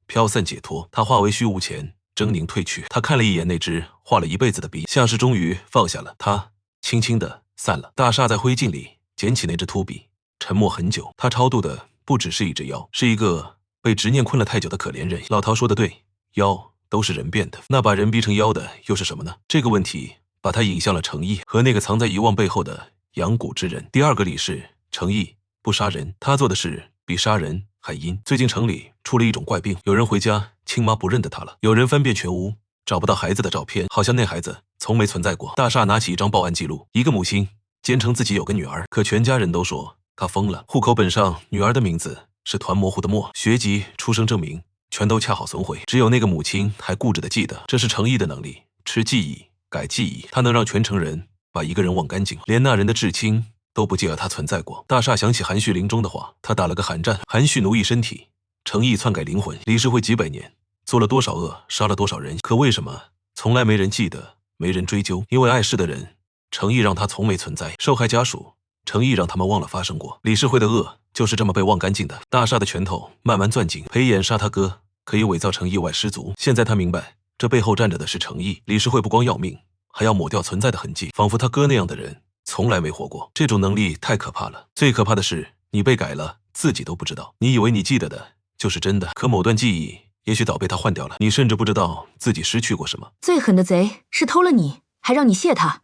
Speaker 1: 飘散解脱，他化为虚无前狰狞褪去。他看了一眼那只画了一辈子的笔，像是终于放下了，他轻轻地散了。大厦在灰烬里捡起那支秃笔，沉默很久。他超度的不只是一只妖，是一个被执念困了太久的可怜人。老陶说的对，妖都是人变的，那把人逼成妖的又是什么呢？这个问题把他引向了程毅和那个藏在遗忘背后的养蛊之人。第2个理事程毅不杀人，他做的事比杀人还阴。最近城里出了一种怪病，有人回家亲妈不认得他了，有人翻遍全屋找不到孩子的照片，好像那孩子从没存在过。大厦拿起一张报案记录，一个母亲坚称自己有个女儿，可全家人都说她疯了。户口本上女儿的名字是团模糊的墨，学籍、出生证明全都恰好损毁，只有那个母亲还固执的记得。这是程毅的能力，吃记忆改记忆，他能让全城人把一个人忘干净，连那人的至亲都不记得他存在过。大厦想起韩旭临终的话，他打了个寒战。韩旭奴役身体，诚意篡改灵魂。李世会几百年，做了多少恶，杀了多少人，可为什么从来没人记得，没人追究？因为碍事的人，诚意让他从没存在；受害家属，诚意让他们忘了发生过。李世会的恶就是这么被忘干净的。大厦的拳头慢慢攥紧，裴炎杀他哥，可以伪造成意外失足。现在他明白，这背后站着的是诚意。李世会不光要命，还要抹掉存在的痕迹，仿佛他哥那样的人从来没活过。这种能力太可怕了。最可怕的是，你被改了，自己都不知道。你以为你记得的就是真的，可某段记忆也许早被他换掉了，你甚至不知道自己失去过什么。
Speaker 2: 最狠的贼是偷了你，还让你谢他。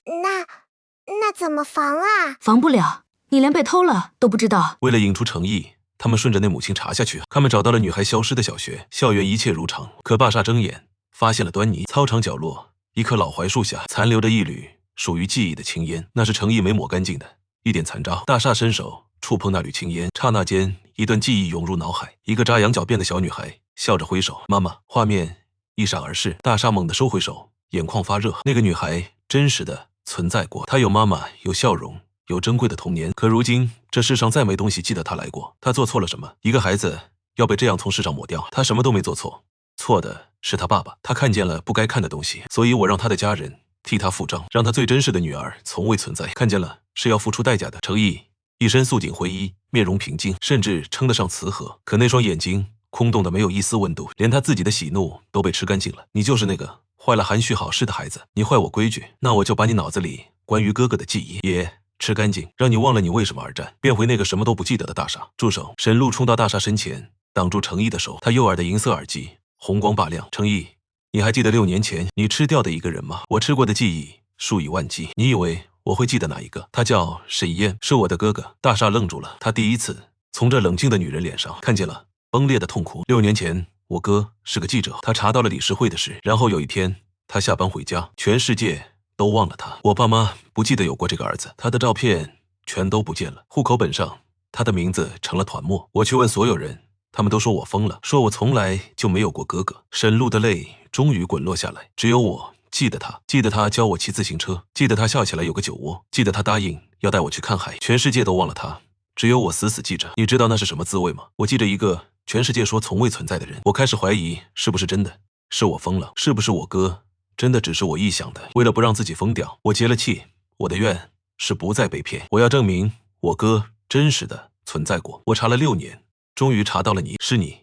Speaker 3: 那怎么防啊？
Speaker 2: 防不了，你连被偷了都不知道。
Speaker 1: 为了引出诚意，他们顺着那母亲查下去，他们找到了女孩消失的小学，校园一切如常。可霸煞睁眼发现了端倪，操场角落一棵老槐树下残留着一缕属于记忆的青烟，那是诚意没抹干净的一点残渣。大厦伸手触碰那缕青烟，刹那间一段记忆涌入脑海。一个扎羊角辫的小女孩笑着挥手，妈妈。画面一闪而逝，大厦猛地收回手，眼眶发热。那个女孩真实的存在过，她有妈妈，有笑容，有珍贵的童年。可如今这世上再没东西记得她来过。她做错了什么？一个孩子要被这样从世上抹掉？她什么都没做错，错的是他爸爸。他看见了不该看的东西，所以我让他的家人替他付账，让他最真实的女儿从未存在。看见了是要付出代价的。诚意一身素锦灰衣，面容平静，甚至称得上慈和，可那双眼睛空洞的没有一丝温度，连他自己的喜怒都被吃干净了。你就是那个坏了韩旭好事的孩子，你坏我规矩，那我就把你脑子里关于哥哥的记忆也吃干净，让你忘了你为什么而战，变回那个什么都不记得的大厦。住手！沈路冲到大厦身前，挡住诚意的手。他右耳的银色耳机红光拔亮。诚意，你还记得6年前你吃掉的一个人吗？我吃过的记忆数以万计，你以为我会记得哪一个？他叫沈燕，是我的哥哥。大厦愣住了，他第一次从这冷静的女人脸上看见了崩裂的痛苦。6年前，我哥是个记者，他查到了李世会的事，然后有一天他下班回家，全世界都忘了他。我爸妈不记得有过这个儿子，他的照片全都不见了，户口本上他的名字成了团墨。我去问所有人，他们都说我疯了，说我从来就没有过哥哥。沈路的泪终于滚落下来，只有我记得他，记得他教我骑自行车，记得他笑起来有个酒窝，记得他答应要带我去看海。全世界都忘了他，只有我死死记着。你知道那是什么滋味吗？我记着一个全世界说从未存在的人。我开始怀疑是不是真的，是我疯了，是不是我哥真的只是我臆想的？为了不让自己疯掉，我结了气。我的愿是不再被骗，我要证明我哥真实的存在过。我查了6年，终于查到了你，是你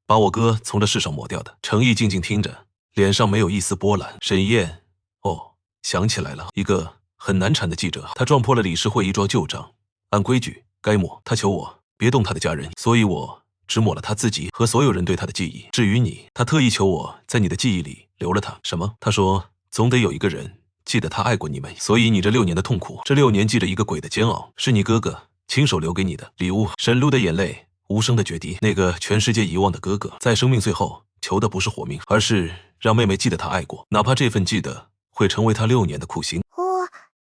Speaker 1: 把我哥从这世上抹掉的。诚意静静听着，脸上没有一丝波澜。沈燕，哦，想起来了，一个很难缠的记者，他撞破了李世会一桩旧账，按规矩该抹。他求我别动他的家人，所以我只抹了他自己和所有人对他的记忆。至于你，他特意求我在你的记忆里留了他。什么？他说总得有一个人记得他爱过你们，所以你这6年的痛苦，这6年记着一个鬼的煎熬，是你哥哥亲手留给你的礼物。沈路的眼泪无声的决堤。那个全世界遗忘的哥哥，在生命最后求的不是活命，而是让妹妹记得他爱过，哪怕这份记得会成为他6年的苦心。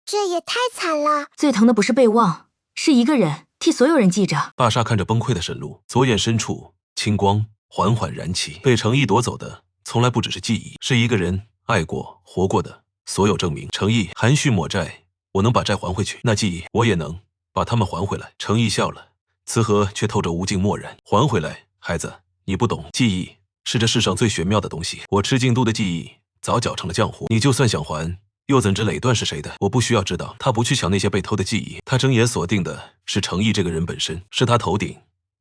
Speaker 3: 这也太惨了。
Speaker 2: 最疼的不是被忘，是一个人替所有人记着。
Speaker 1: 霸煞看着崩溃的沈路，左眼深处青光缓缓燃起。被诚意夺走的从来不只是记忆，是一个人爱过活过的所有证明。诚意，含蓄抹债，我能把债还回去，那记忆我也能把他们还回来。诚意笑了，慈和却透着无尽漠然。还回来，孩子，你不懂，记忆是这世上最玄妙的东西。我吃进肚的记忆早搅成了浆糊，你就算想还，又怎知累段是谁的？我不需要知道。他不去抢那些被偷的记忆，他睁眼锁定的是诚意这个人本身，是他头顶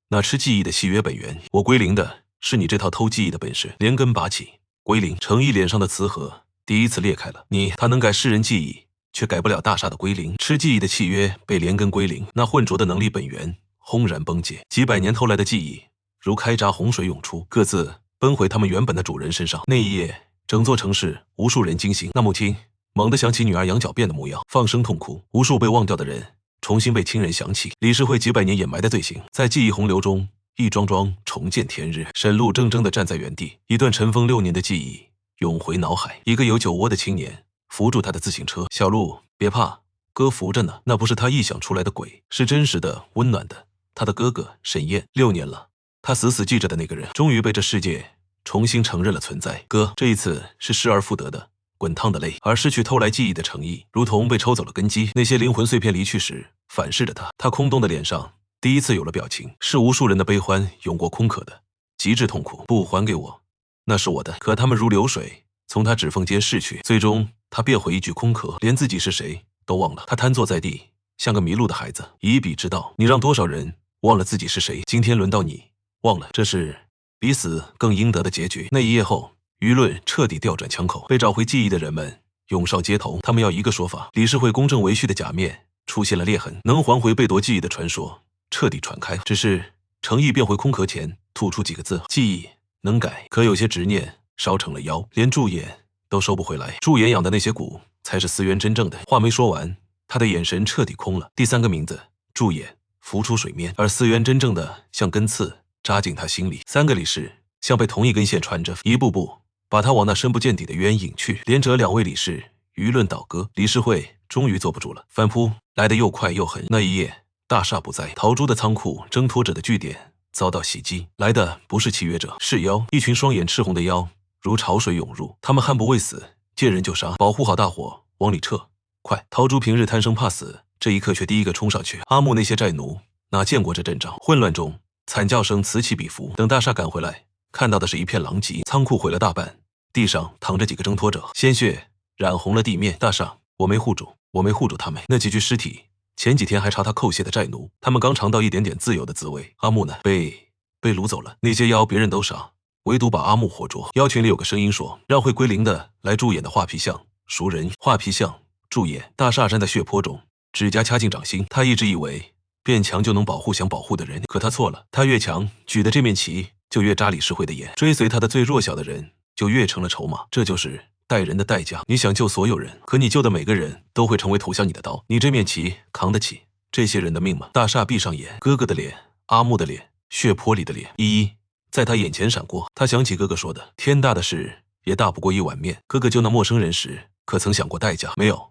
Speaker 1: 那吃记忆的契约本源。我归零的是你这套偷记忆的本事，连根拔起，归零。诚意脸上的慈和第一次裂开了。他能改世人记忆，却改不了大厦的归零。吃记忆的契约被连根归零，那浑浊的能力本源轰然崩解。几百年偷来的记忆如开闸洪水涌出，各自奔回他们原本的主人身上。那一夜，整座城市无数人惊醒。那母亲猛地想起女儿羊角辫的模样，放声痛哭。无数被忘掉的人重新被亲人想起。李世会几百年掩埋的罪行，在记忆洪流中一桩桩重见天日。沈路怔怔地站在原地，一段尘封6年的记忆涌回脑海。一个有酒窝的青年扶住他的自行车。小路，别怕，哥扶着呢。那不是他臆想出来的鬼，是真实的温暖的他的哥哥沈燕。6年了，他死死记着的那个人终于被这世界重新承认了存在。哥，这一次是失而复得的，滚烫的泪，而失去偷来记忆的诚意，如同被抽走了根基。那些灵魂碎片离去时，反噬着他。他空洞的脸上第一次有了表情，是无数人的悲欢涌过空壳的极致痛苦。不还给我，那是我的。可他们如流水，从他指缝间逝去。最终，他变回一具空壳，连自己是谁都忘了。他瘫坐在地，像个迷路的孩子。以彼之道，你让多少人忘了自己是谁？今天轮到你忘了，这是比死更应得的结局。那一夜后，舆论彻底调转枪口，被找回记忆的人们涌上街头，他们要一个说法。理事会公正维序的假面出现了裂痕，能还回被夺记忆的传说彻底传开。只是诚意变回空壳前，吐出几个字：记忆能改，可有些执念烧成了妖，连驻颜都收不回来。驻颜养的那些蛊才是思源真正的。话没说完，他的眼神彻底空了。第三个名字驻颜浮出水面，而思源真正的像根刺扎进他心里。三个理事像被同一根线穿着，一步步把他往那深不见底的渊引去。连着2位理事舆论倒戈，理事会终于坐不住了，反扑来得又快又狠。那一夜，大厦不在，陶朱的仓库挣脱者的据点遭到袭击，来的不是契约者，是妖。一群双眼赤红的妖如潮水涌入，他们悍不畏死，见人就杀。保护好大伙，往里撤！快！陶朱平日贪生怕死，这一刻却第一个冲上去。阿木那些寨奴哪见过这阵仗？混乱中，惨叫声此起彼伏。等大厦赶回来，看到的是一片狼藉，仓库毁了大半，地上躺着几个挣脱者，鲜血染红了地面。大厦，我没护住他们。那几具尸体，前几天还朝他叩谢的寨奴，他们刚尝到一点点自由的滋味。阿木呢？被掳走了。那些妖别人都杀，唯独把阿木活捉。妖群里有个声音说，让会归零的来驻演的画皮像熟人。画皮像驻演。大厦站在血泊中，指甲掐进掌心。他一直以为变强就能保护想保护的人，可他错了。他越强，举的这面旗就越扎理事会的眼，追随他的最弱小的人就越成了筹码。这就是待人的代价。你想救所有人，可你救的每个人都会成为投向你的刀。你这面旗扛得起这些人的命吗？大厦闭上眼，哥哥的脸，阿木的脸，血泊里的脸，一一在他眼前闪过。他想起哥哥说的，天大的事也大不过一碗面。哥哥救那陌生人时，可曾想过代价？没有，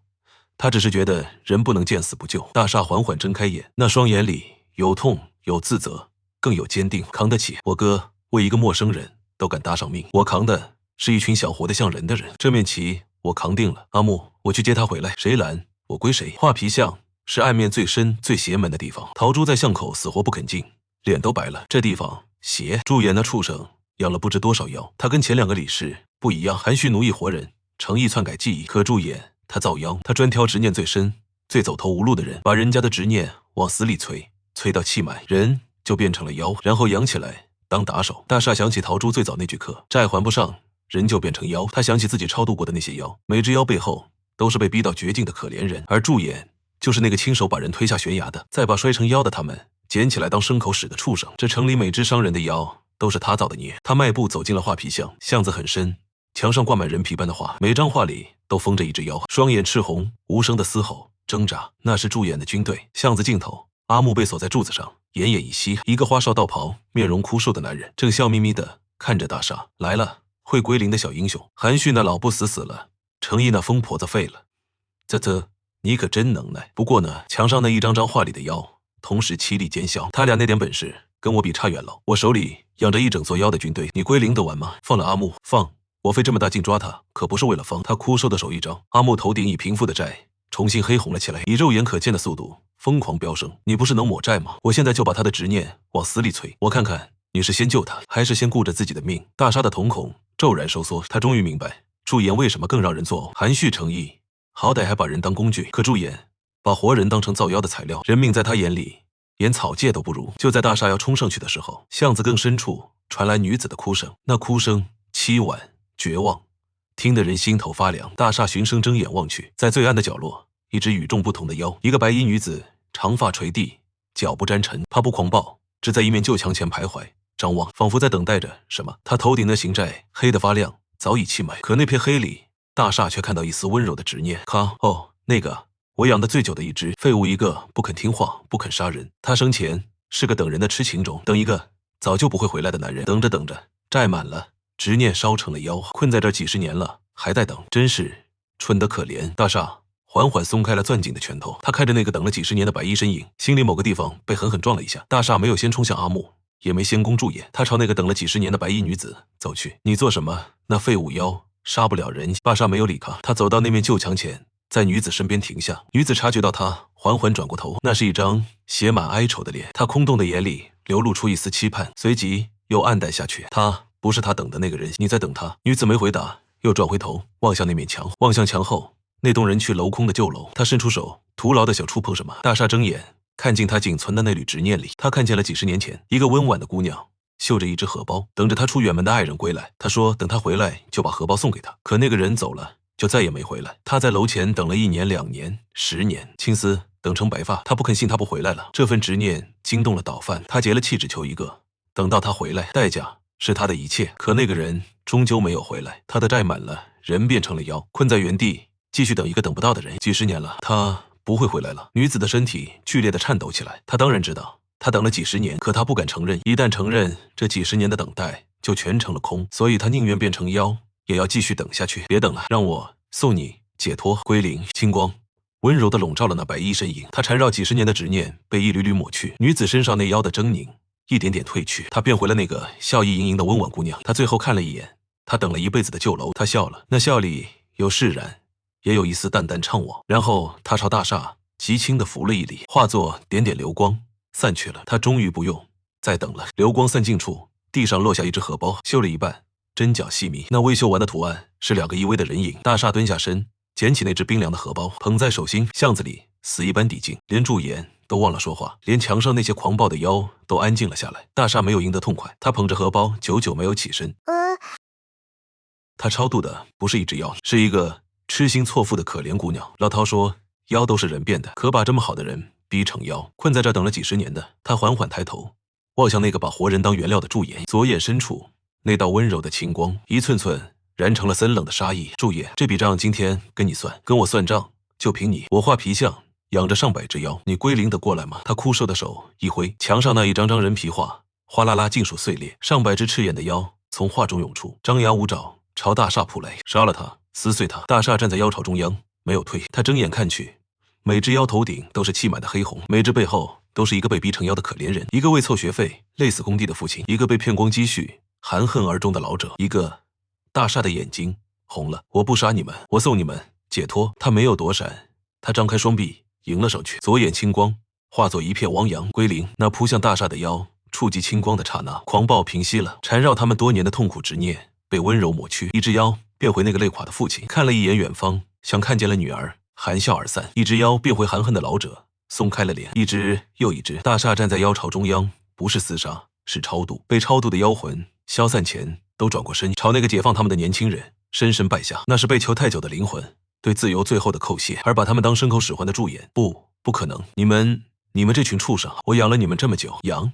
Speaker 1: 他只是觉得人不能见死不救。大厦缓缓睁开眼，那双眼里有痛，有自责，更有坚定。扛得起，我哥为一个陌生人都敢搭上命，我扛的是一群想活得像人的人。这面旗我扛定了。阿木，我去接他回来，谁拦我归谁。画皮巷是暗面最深最邪门的地方，陶朱在巷口死活不肯进，脸都白了。这地方邪，驻颜那畜生养了不知多少妖。他跟前2个理事不一样，含蓄奴役活人，诚意篡改记忆。可驻颜他造妖，他专挑执念最深最走投无路的人，把人家的执念往死里催，催到气满，人就变成了妖，然后养起来当打手。大厦想起陶朱最早那句课，债还不上，人就变成妖。他想起自己超度过的那些妖，每只妖背后都是被逼到绝境的可怜人，而驻颜就是那个亲手把人推下悬崖的，再把摔成妖的他们捡起来当牲口使的畜生。这城里每只伤人的妖都是他造的孽。他迈步走进了画皮巷，巷子很深，墙上挂满人皮般的画，每张画里都封着一只妖，双眼赤红，无声的嘶吼挣扎。那是驻颜的军队。巷子尽头，阿木被锁在柱子上，奄奄一息。一个花哨道袍、面容枯瘦的男人正笑眯眯地看着大厦。来了，会归零的小英雄。含蓄那老不死死了，诚意那疯婆子废了。你可真能耐。不过呢，墙上那一张张画里的妖同时凄厉奸笑，他俩那点本事跟我比差远了。我手里养着一整座妖的军队，你归零得完吗？放了阿木，放。我费这么大劲抓他，可不是为了放。他枯瘦的手一张，阿木头顶已平复的债重新黑红了起来，以肉眼可见的速度疯狂飙升。你不是能抹债吗？我现在就把他的执念往死里催，我看看你是先救他，还是先顾着自己的命。大沙的瞳孔骤然收缩，他终于明白驻颜为什么更让人作呕。含蓄诚意，好歹还把人当工具，可驻颜把活人当成造妖的材料，人命在他眼里连草芥都不如。就在大厦要冲上去的时候，巷子更深处传来女子的哭声，那哭声凄婉绝望，听得人心头发凉。大厦循声睁眼望去，在最暗的角落，一只与众不同的妖，一个白衣女子，长发垂地，脚不沾尘，她不狂暴，只在一面旧墙前徘徊张望，仿佛在等待着什么。她头顶的行寨黑得发亮，早已气满，可那片黑里，大厦却看到一丝温柔的执念。那个我养得最久的一只废物，一个不肯听话，不肯杀人。他生前是个等人的痴情种，等一个早就不会回来的男人。等着等着，债满了，执念烧成了妖，困在这几十年了，还在等，真是蠢得可怜。大厦缓缓松开了攥紧的拳头，他看着那个等了几十年的白衣身影，心里某个地方被狠狠撞了一下。大厦没有先冲向阿木，也没先攻驻颜，他朝那个等了几十年的白衣女子走去。你做什么？那废物妖杀不了人。巴沙没有理他，他走到那面旧墙前，在女子身边停下。女子察觉到他，缓缓转过头，那是一张写满哀愁的脸。他空洞的眼里流露出一丝期盼，随即又黯淡下去。他不是他等的那个人，你在等他。女子没回答，又转回头望向那面墙，望向墙后那栋人去楼空的旧楼。他伸出手，徒劳的想触碰什么。大厦睁眼看进他仅存的那缕执念里，他看见了几十年前一个温婉的姑娘，绣着一只荷包，等着他出远门的爱人归来。他说等他回来就把荷包送给他，可那个人走了，就再也没回来。他在楼前等了1年、2年、10年，青丝等成白发，他不肯信他不回来了。这份执念惊动了倒饭，他结了气只求一个，等到他回来，代价是他的一切。可那个人终究没有回来，他的债满了，人变成了妖，困在原地，继续等一个等不到的人。几十年了，他不会回来了。女子的身体剧烈的颤抖起来，她当然知道，她等了几十年，可她不敢承认，一旦承认，这几十年的等待就全成了空，所以她宁愿变成妖，也要继续等下去。别等了，让我送你解脱归零。清光温柔地笼罩了那白衣身影，她缠绕几十年的执念被一缕缕抹去，女子身上那妖的狰狞一点点褪去，她变回了那个笑意盈盈的温婉姑娘。她最后看了一眼她等了一辈子的旧楼，她笑了，那笑里有释然，也有一丝淡淡怅惘。然后她朝大厦极轻地拂了一礼，化作点点流光散去了。她终于不用再等了。流光散尽处，地上落下一只荷包，绣了一半，针脚细密，那未绣完的图案是2个依偎的人影。大厦蹲下身，捡起那只冰凉的荷包，捧在手心。巷子里死一般寂静，连驻颜都忘了说话，连墙上那些狂暴的妖都安静了下来。大厦没有赢得痛快，他捧着荷包，久久没有起身。他超度的不是一只妖，是一个痴心错付的可怜姑娘。老饕说，妖都是人变的，可把这么好的人逼成妖，困在这等了几十年的。他缓缓抬头，望向那个把活人当原料的驻颜，左眼深处那道温柔的青光，一寸寸燃成了森冷的杀意。驻颜，这笔账今天跟你算，跟我算账，就凭你。我画皮相，养着上百只妖，你归零得过来吗？他枯瘦的手一挥，墙上那一张张人皮画哗啦啦尽数碎裂，上百只赤眼的妖从画中涌出，张牙舞爪朝大厦扑来。杀了他，撕碎他。大厦站在妖巢中央，没有退。他睁眼看去，每只妖头顶都是气满的黑红，每只背后都是一个被逼成妖的可怜人，一个为凑学费累死工地的父亲，一个被骗光积蓄含恨而终的老者，一个。大厦的眼睛红了。我不杀你们，我送你们解脱。他没有躲闪，他张开双臂迎了上去，左眼青光化作一片汪洋归零。那扑向大厦的妖触及青光的刹那，狂暴平息了，缠绕他们多年的痛苦执念被温柔抹去。一只妖变回那个累垮的父亲，看了一眼远方，像看见了女儿，含笑而散。一只妖变回含恨的老者，松开了脸。一只又一只。大厦站在妖巢中央，不是厮杀，是超度。被超度的妖魂消散前都转过身，朝那个解放他们的年轻人深深拜下。那是被囚太久的灵魂对自由最后的叩谢，而把他们当牲口使唤的驻颜。不可能！你们这群畜生！我养了你们这么久，养？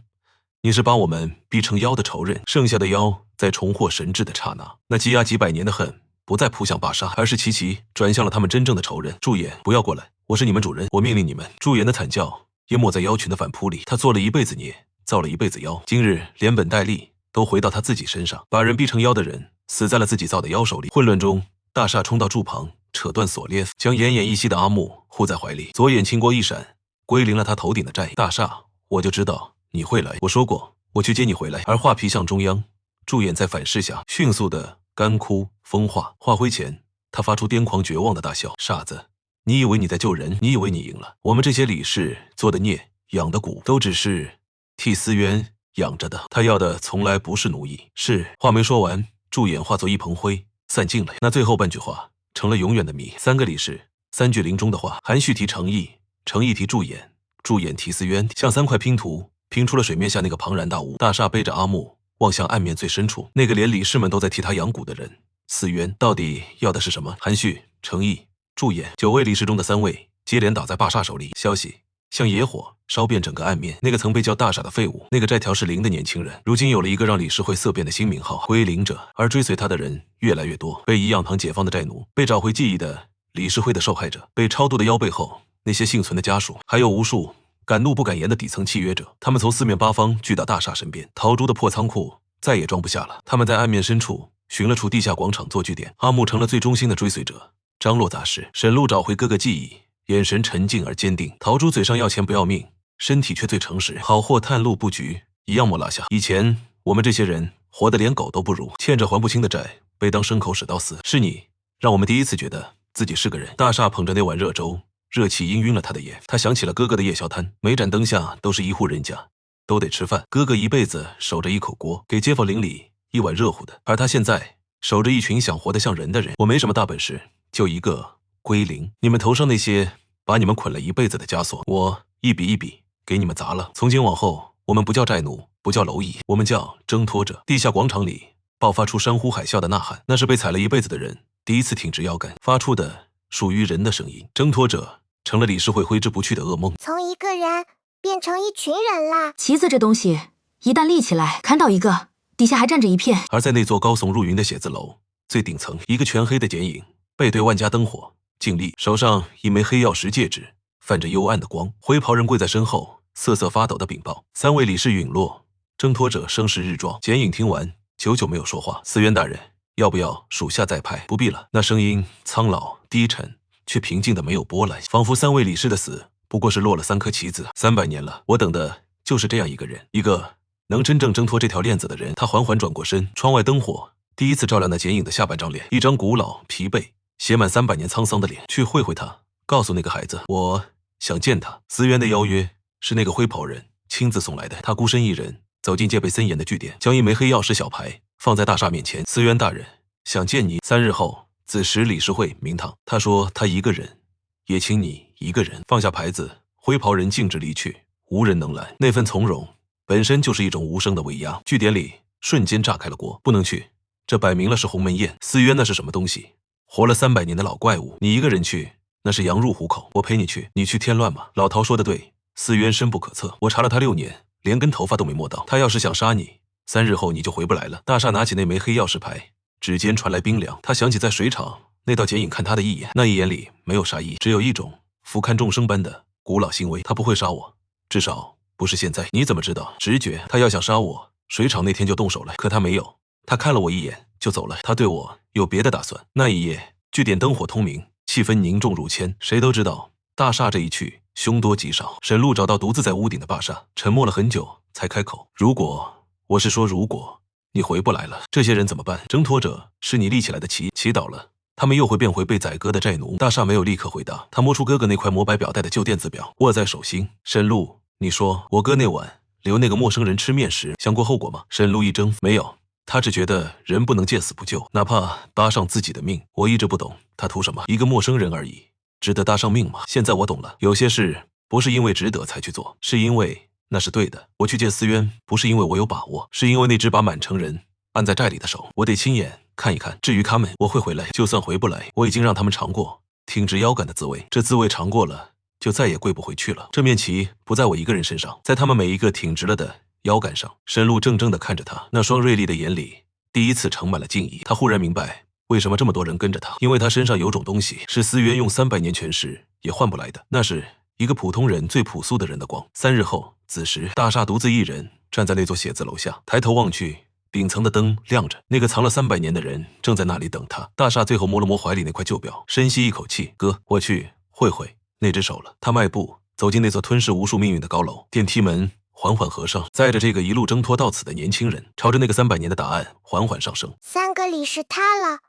Speaker 1: 你是把我们逼成妖的仇人。剩下的妖在重获神智的刹那，那积压几百年的恨不再扑向巴沙，而是齐齐转向了他们真正的仇人。驻颜，不要过来！我是你们主人，我命令你们。驻颜的惨叫淹没在妖群的反扑里。他做了一辈子孽，造了一辈子妖，今日连本带利都回到他自己身上。把人逼成妖的人死在了自己造的妖手里。混乱中，大厦冲到柱旁，扯断锁链，将奄奄一息的阿木护在怀里。左眼青光一闪，归零了他头顶的债。大厦，我就知道你会来，我说过我去接你回来。而画皮相中央，驻眼在反噬下迅速的干枯风化。化灰前，他发出癫狂绝望的大笑。傻子，你以为你在救人？你以为你赢了？我们这些理事做的孽养的蛊，都只是替思渊养着的。他要的从来不是奴役。是。话没说完，驻眼化作一蓬灰散尽了。那最后半句话成了永远的谜。3个理事，3句临终的话。含蓄提诚意，诚意提驻眼，驻眼提思渊，像3块拼图拼出了水面下那个庞然大物。大厦背着阿木望向岸面最深处，那个连理事们都在替他养蛊的人。思渊到底要的是什么？含蓄、诚意、驻眼。9位理事中的3位接连倒在巴沙手里。消息像野火烧遍整个岸面。那个曾被叫大傻的废物，那个债条是零的年轻人，如今有了一个让理事会色变的新名号——归零者。而追随他的人越来越多，被颐养堂解放的债奴，被找回记忆的理事会的受害者，被超度的妖背后那些幸存的家属，还有无数敢怒不敢言的底层契约者。他们从4面8方聚到大厦身边。陶朱的破仓库再也装不下了，他们在岸面深处寻了处地下广场做据点。阿木成了最忠心的追随者，张罗杂事。沈路找回哥哥记忆，眼神沉静而坚定。陶朱嘴上要钱不要命，身体却最诚实。好货探路布局一样没落下。以前我们这些人活得连狗都不如，欠着还不清的债被当牲口使到死。是你让我们第一次觉得自己是个人。大厦捧着那碗热粥，热气氤氲了他的眼。他想起了哥哥的夜宵摊，每盏灯下都是一户人家，都得吃饭。哥哥一辈子守着一口锅，给街坊邻里一碗热乎的，而他现在守着一群想活得像人的人。我没什么大本事，就一个归零。你们头上那些把你们捆了一辈子的枷锁，我一笔一笔给你们砸了。从今往后，我们不叫债奴，不叫蝼蚁，我们叫挣脱者。地下广场里爆发出山呼海啸的呐喊，那是被踩了一辈子的人第一次挺直腰杆发出的属于人的声音。挣脱者成了理事会挥之不去的噩梦，
Speaker 3: 从一个人变成一群人啦。
Speaker 2: 旗子这东西一旦立起来，砍倒一个，底下还站着一片。
Speaker 1: 而在那座高耸入云的写字楼最顶层，一个全黑的剪影背对万家灯火静立，手上一枚黑曜石戒指泛着幽暗的光。灰袍人跪在身后瑟瑟发抖的禀报。3位理事陨落，挣脱者声势日壮。剪影听完久久没有说话。司渊大人，要不要属下再派？不必了。那声音苍老低沉，却平静的没有波澜，仿佛3位理事的死不过是落了3颗棋子。300年了，我等的就是这样一个人，一个能真正挣脱这条链子的人。他缓缓转过身，窗外灯火第一次照亮那剪影的下半张脸，一张古老、疲惫、写满300年沧桑的脸。去会会他，告诉那个孩子，我想见他。司渊的邀约是那个灰袍人亲自送来的。他孤身一人走进戒备森严的据点，将一枚黑曜石小牌放在大厦面前。司渊大人想见你，3日后子时理事会明堂。他说他一个人，也请你一个人。放下牌子，灰袍人径直离去，无人能拦。那份从容本身就是一种无声的威压。据点里瞬间炸开了锅。不能去，这摆明了是鸿门宴。司渊那是什么东西？活了300年的老怪物，你一个人去，那是羊入虎口。我陪你去，你去添乱吗？老陶说的对，司渊深不可测。我查了他6年，连根头发都没摸到。他要是想杀你，3日后你就回不来了。大厦拿起那枚黑曜石牌，指尖传来冰凉。他想起在水场那道剪影看他的一眼，那一眼里没有杀意，只有一种俯瞰众生般的古老欣慰。他不会杀我，至少不是现在。你怎么知道？直觉。他要想杀我，水场那天就动手了，可他没有。他看了我一眼就走了。他对我有别的打算。那一夜，据点灯火通明，气氛凝重如铅。谁都知道大厦这一去凶多吉少。沈路找到独自在屋顶的霸煞，沉默了很久才开口：如果你回不来了，这些人怎么办？挣脱者是你立起来的旗，祈祷了，他们又会变回被宰割的债奴。大厦没有立刻回答，他摸出哥哥那块磨白表带的旧电子表，握在手心。沈路，你说我哥那晚留那个陌生人吃面时想过后果吗？沈路一怔，没有。他只觉得人不能见死不救，哪怕搭上自己的命。我一直不懂他图什么，一个陌生人而已，值得搭上命吗？现在我懂了，有些事不是因为值得才去做，是因为那是对的。我去见司渊，不是因为我有把握，是因为那只把满城人按在寨里的手，我得亲眼看一看。至于他们，我会回来，就算回不来，我已经让他们尝过挺直腰杆的滋味，这滋味尝过了，就再也跪不回去了。这面旗不在我一个人身上，在他们每一个挺直了的腰杆上。沈路怔怔地看着他，那双锐利的眼里第一次盛满了敬意。他忽然明白为什么这么多人跟着他，因为他身上有种东西是司渊用300年权势也换不来的，那是一个普通人最朴素的人的光。3日后子时，大厦独自一人站在那座写字楼下，抬头望去，顶层的灯亮着，那个藏了300年的人正在那里等他。大厦最后摸了摸怀里那块旧表，深吸一口气，哥，我去会会那只手了。他迈步走进那座吞噬无数命运的高楼，电梯门缓缓合上，载着这个一路挣脱到此的年轻人，朝着那个300年的答案缓缓上升。
Speaker 3: 3个理事塌了，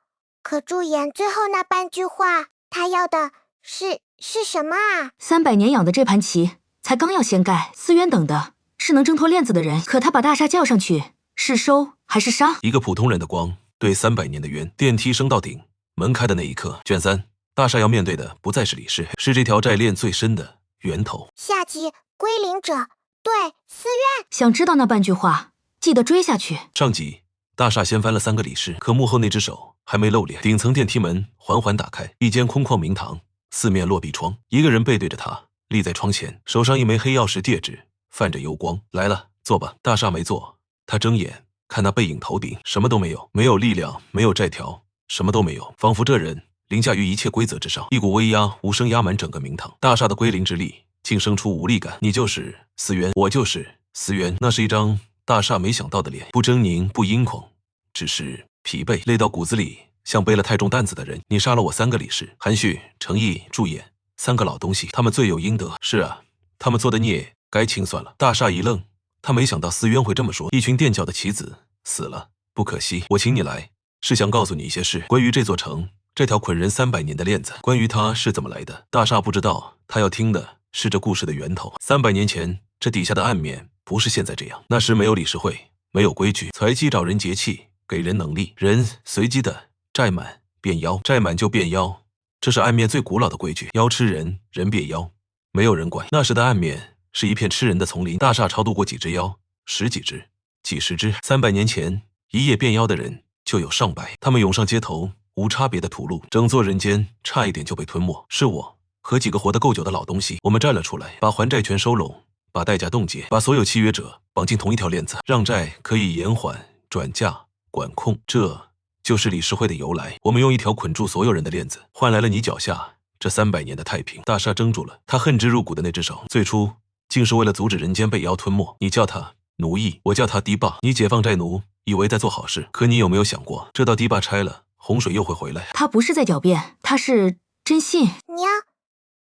Speaker 3: 可驻颜最后那半句话，他要的是什么啊
Speaker 2: ？300年养的这盘棋才刚要掀盖，司渊等的是能挣脱链子的人，可他把大厦叫上去，是收还是杀？
Speaker 1: 一个普通人的光对300年的冤。电梯升到顶，门开的那一刻，卷3，大厦要面对的不再是理事，是这条债链最深的源头。
Speaker 3: 下集归零者对司渊。
Speaker 2: 想知道那半句话，记得追下去。
Speaker 1: 上集大厦掀翻了3个理事，可幕后那只手还没露脸。顶层电梯门缓缓打开，一间空旷明堂，四面落壁窗，一个人背对着他立在窗前，手上一枚黑曜石戒指泛着幽光。来了，坐吧。大厦没坐，他睁眼看那背影头顶，什么都没有，没有力量，没有债条，什么都没有，仿佛这人凌驾于一切规则之上。一股威压无声压满整个明堂，大厦的归零之力竟生出无力感。你就是司渊，我就是司渊。那是一张大厦没想到的脸，不狰狞，不阴恐，只是疲惫，累到骨子里，像背了太重担子的人。你杀了我3个理事，含蓄、诚意、驻颜，3个老东西，他们罪有应得。是啊，他们做的孽该清算了。大厦一愣，他没想到司渊会这么说。一群垫脚的棋子死了，不可惜。我请你来，是想告诉你一些事，关于这座城，这条捆人300年的链子，关于它是怎么来的。大厦不知道，他要听的是这故事的源头。300年前，这底下的暗面不是现在这样。那时没有理事会，没有规矩，财机找人节气，给人能力，人随机的债满变妖，债满就变妖，这是暗面最古老的规矩。妖吃人，人变妖，没有人管。那时的暗面是一片吃人的丛林，大厦超度过几只妖，10几只、几十只。300年前，一夜变妖的人就有上百，他们涌上街头，无差别的屠戮，整座人间差一点就被吞没。是我和几个活得够久的老东西，我们站了出来，把还债权收拢，把代价冻结，把所有契约者绑进同一条链子，让债可以延缓、转嫁、管控。这就是理事会的由来。我们用一条捆住所有人的链子，换来了你脚下这300年的太平。大厦怔住了，他恨之入骨的那只手，最初竟是为了阻止人间被妖吞没。你叫他奴役，我叫他堤坝。你解放债奴，以为在做好事，可你有没有想过，这道堤坝拆了，洪水又会回来？
Speaker 2: 他不是在狡辩，他是真信。
Speaker 3: 娘，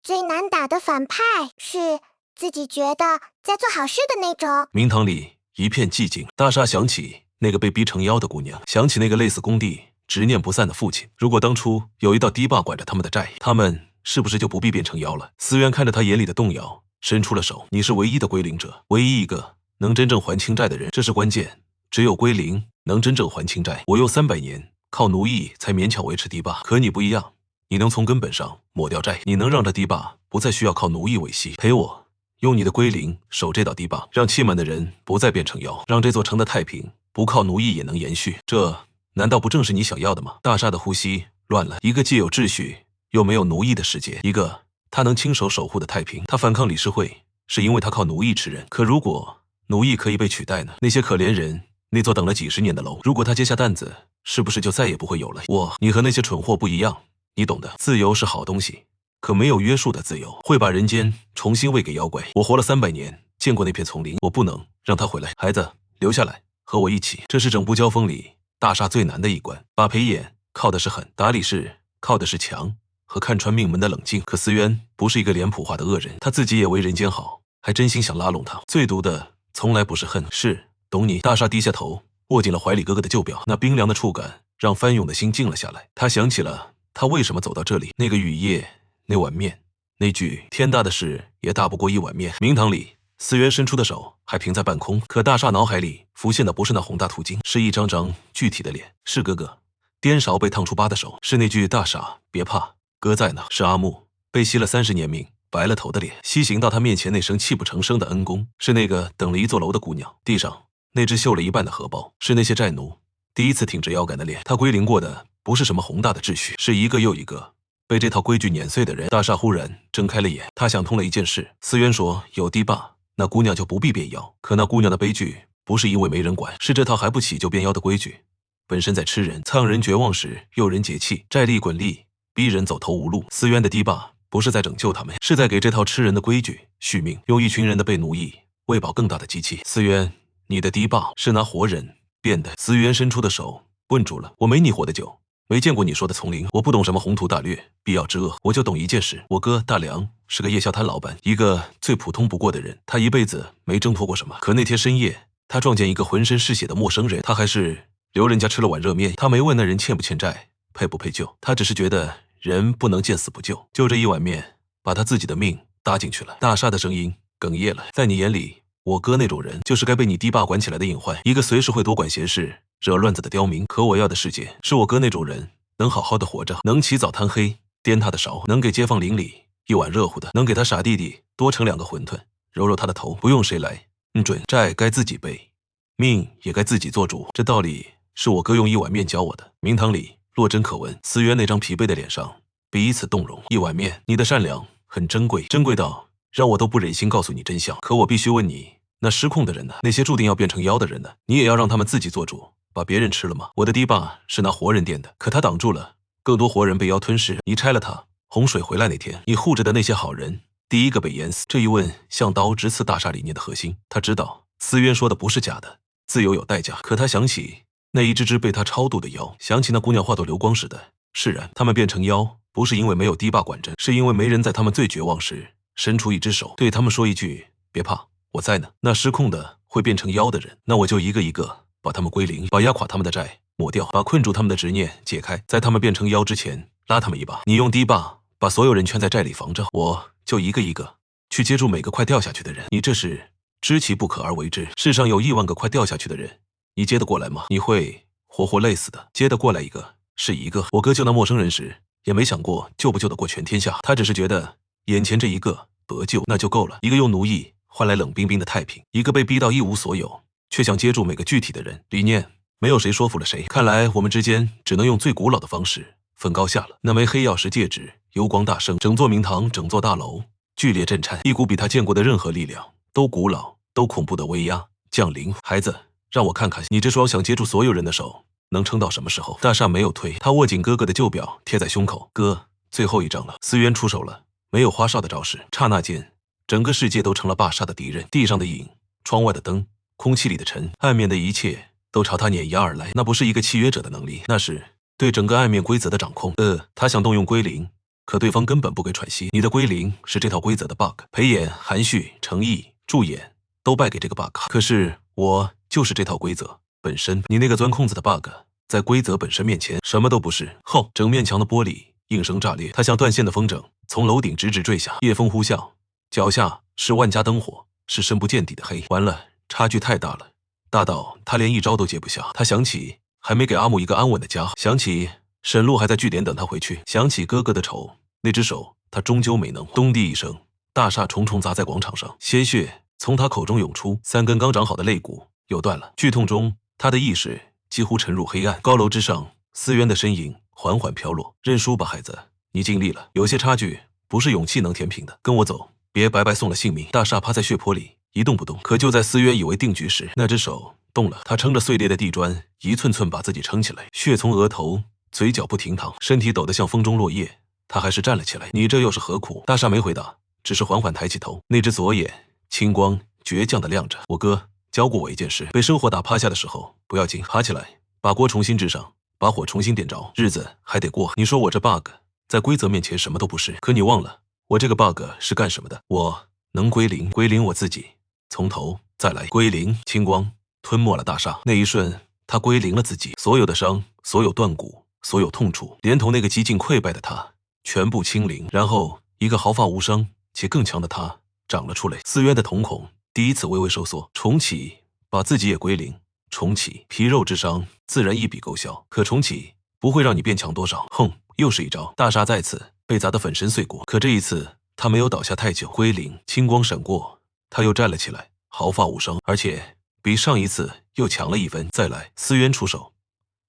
Speaker 3: 最难打的反派是自己觉得在做好事的那种。
Speaker 1: 明堂里一片寂静，大厦想起那个被逼成妖的姑娘，想起那个累死工地执念不散的父亲。如果当初有一道堤坝管着他们的债，他们是不是就不必变成妖了？思渊看着他眼里的动摇，伸出了手。你是唯一的归零者，唯一一个能真正还清债的人，这是关键。只有归零能真正还清债。我用300年靠奴役才勉强维持堤坝，可你不一样，你能从根本上抹掉债，你能让这堤坝不再需要靠奴役维系。陪我用你的归零守这道堤坝，让气满的人不再变成妖，让这座城的太平不靠奴役也能延续。这难道不正是你想要的吗？大厦的呼吸乱了，一个既有秩序又没有奴役的世界，一个他能亲手守护的太平。他反抗理事会是因为他靠奴役吃人，可如果奴役可以被取代呢？那些可怜人，那座等了几十年的楼，如果他接下担子，是不是就再也不会有了？你和那些蠢货不一样，你懂的。自由是好东西，可没有约束的自由会把人间重新喂给妖怪。我活了300年，见过那片丛林，我不能让他回来。孩子，留下来和我一起。这是整部交锋里大厦最难的一关。把裴眼靠的是狠，打理事靠的是强和看穿命门的冷静。可思渊不是一个脸谱化的恶人，他自己也为人间好，还真心想拉拢他。最毒的从来不是恨，是懂你。大厦低下头，握紧了怀里哥哥的旧表，那冰凉的触感让翻涌的心静了下来。他想起了他为什么走到这里，那个雨夜，那碗面，那句天大的事也大不过一碗面。明堂里，思渊伸出的手还平在半空，可大厦脑海里浮现的不是那宏大途径，是一张张具体的脸。是哥哥颠勺被烫出疤的手，是那句大傻别怕，哥在呢，是阿木被吸了30年命白了头的脸，西行到他面前那声泣不成声的恩公，是那个等了一座楼的姑娘，地上那只锈了一半的荷包，是那些债奴第一次挺直腰杆的脸。他归零过的不是什么宏大的秩序，是一个又一个被这套规矩碾碎的人。大厦忽然睁开了眼，他想通了一件事。思渊说有堤坝，那姑娘就不必变妖，可那姑娘的悲剧不是因为没人管，是这套还不起就变妖的规矩本身在吃人。苍人绝望时诱人节气，债力滚力逼人走投无路。思渊的堤坝不是在拯救他们，是在给这套吃人的规矩续命，用一群人的被奴役喂饱更大的机器。思渊，你的堤坝是拿活人变的。思渊伸出的手问住了。我没你活得久，没见过你说的丛林，我不懂什么宏图大略、必要之恶，我就懂一件事。我哥大梁是个夜宵摊老板，一个最普通不过的人，他一辈子没挣脱过什么。可那天深夜，他撞见一个浑身是血的陌生人，他还是留人家吃了碗热面。他没问那人欠不欠债，配不配救，他只是觉得人不能见死不救，就这一碗面把他自己的命搭进去了。大厦的声音哽咽了。在你眼里，我哥那种人就是该被你堤坝管起来的隐患，一个随时会多管闲事惹乱子的刁民。可我要的世界是我哥那种人能好好的活着，能起早贪黑颠他的勺，能给街坊邻里一碗热乎的，能给他傻弟弟多盛2个馄饨，揉揉他的头，不用谁来准。债该自己背，命也该自己做主，这道理是我哥用一碗面教我的。明堂里落针可闻，思渊那张疲惫的脸上彼此动容。一碗面，你的善良很珍贵，珍贵到让我都不忍心告诉你真相。可我必须问你，那失控的人呢？那些注定要变成妖的人呢？你也要让他们自己做主，把别人吃了吗？我的堤坝是拿活人垫的，可他挡住了更多活人被妖吞噬。你拆了它，洪水回来那天，你护着的那些好人第一个被淹死。这一问像刀直刺大厦理念的核心。他知道思渊说的不是假的，自由有代价。可他想起那一只只被他超度的妖，想起那姑娘化作流光时的释然。他们变成妖不是因为没有堤坝管着，是因为没人在他们最绝望时伸出一只手对他们说一句别怕，我在呢。那失控的会变成妖的人，那我就一个一个把他们归零，把压垮他们的债抹掉，把困住他们的执念解开，在他们变成妖之前拉他们一把。你用堤坝把所有人圈在寨里防着，我就一个一个去接住每个快掉下去的人。你这是知其不可而为之。世上有10000个快掉下去的人，你接得过来吗？你会活活累死的。接得过来一个是一个。我哥救那陌生人时也没想过救不救得过全天下，他只是觉得眼前这一个得救那就够了。一个用奴役换来冷冰冰的太平，一个被逼到一无所有却想接住每个具体的人。理念没有谁说服了谁，看来我们之间只能用最古老的方式分高下了。那枚黑曜石戒指油光大盛，整座明堂整座大楼剧烈震颤，一股比他见过的任何力量都古老都恐怖的威压降临。孩子，让我看看你这双想接住所有人的手能撑到什么时候。大厦没有退，他握紧哥哥的旧表贴在胸口。哥，最后一仗了。思渊出手了，没有花哨的招式，刹那间整个世界都成了霸煞的敌人。地上的影，窗外的灯，空气里的尘，暗面的一切都朝他碾压而来。那不是一个契约者的能力，那是对整个暗面规则的掌控。他想动用归零，可对方根本不给喘息。你的归零是这套规则的 bug， 裴眼、含蓄、诚意、驻眼都败给这个 bug。可是我就是这套规则本身，你那个钻空子的 bug 在规则本身面前什么都不是。后，整面墙的玻璃应声炸裂，它像断线的风筝从楼顶直直坠下，夜风呼啸，脚下是万家灯火，是深不见底的黑。完了，差距太大了，大到他连一招都接不下。他想起还没给阿木一个安稳的家，想起沈路还在据点等他回去，想起哥哥的仇，那只手他终究没能握。咚地一声，大厦重重砸在广场上，鲜血从他口中涌出，3根刚长好的肋骨又断了。剧痛中，他的意识几乎沉入黑暗。高楼之上，思渊的身影缓缓飘落。认输吧，孩子，你尽力了。有些差距不是勇气能填平的。跟我走，别白白送了性命。大厦趴在血泊里一动不动。可就在思渊以为定局时，那只手动了。他撑着碎裂的地砖，一寸寸把自己撑起来，血从额头、嘴角不停淌，身体抖得像风中落叶。他还是站了起来。你这又是何苦？大厦没回答，只是缓缓抬起头，那只左眼青光倔强地亮着。我哥教过我一件事，被生活打趴下的时候不要紧，爬起来，把锅重新支上，把火重新点着，日子还得过。你说我这 bug 在规则面前什么都不是，可你忘了我这个 bug 是干什么的？我能归零，归零我自己，从头再来。归零。青光吞没了大厦，那一瞬他归零了自己，所有的伤，所有断骨，所有痛楚，连同那个几近溃败的他全部清零。然后一个毫发无伤且更强的他长了出来。思渊的瞳孔第一次微微收缩，重启，把自己也归零。重启，皮肉之伤自然一笔勾销，可重启不会让你变强多少。哼，又是一招。大厦再次被砸得粉身碎骨，可这一次他没有倒下太久。归零，青光闪过，他又站了起来，毫发无伤，而且比上一次又强了1分。再来，思渊出手，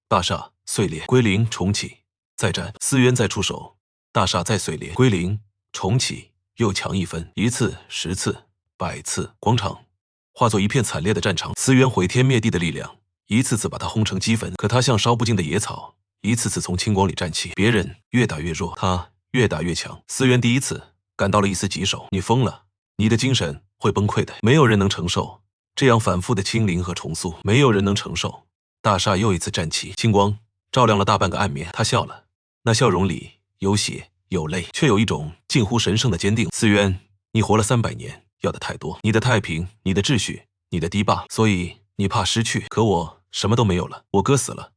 Speaker 1: 大厦碎裂。归零，重启，再战。思渊再出手，大厦再碎裂。归零，重启，又强1分。1次、10次、100次，广场化作一片惨烈的战场。思渊毁天灭地的力量一次次把他轰成齑粉，可他像烧不尽的野草，一次次从青光里站起。别人越打越弱，他越打越强。思渊第一次感到了一丝棘手。你疯了，你的精神会崩溃的，没有人能承受这样反复的清零和重塑，没有人能承受。大厦又一次站起，青光照亮了大半个暗面。他笑了，那笑容里有血有泪，却有一种近乎神圣的坚定。思渊，你活了300年，要的太多，你的太平，你的秩序，你的堤坝，所以你怕失去。可我什么都没有了，我哥死了，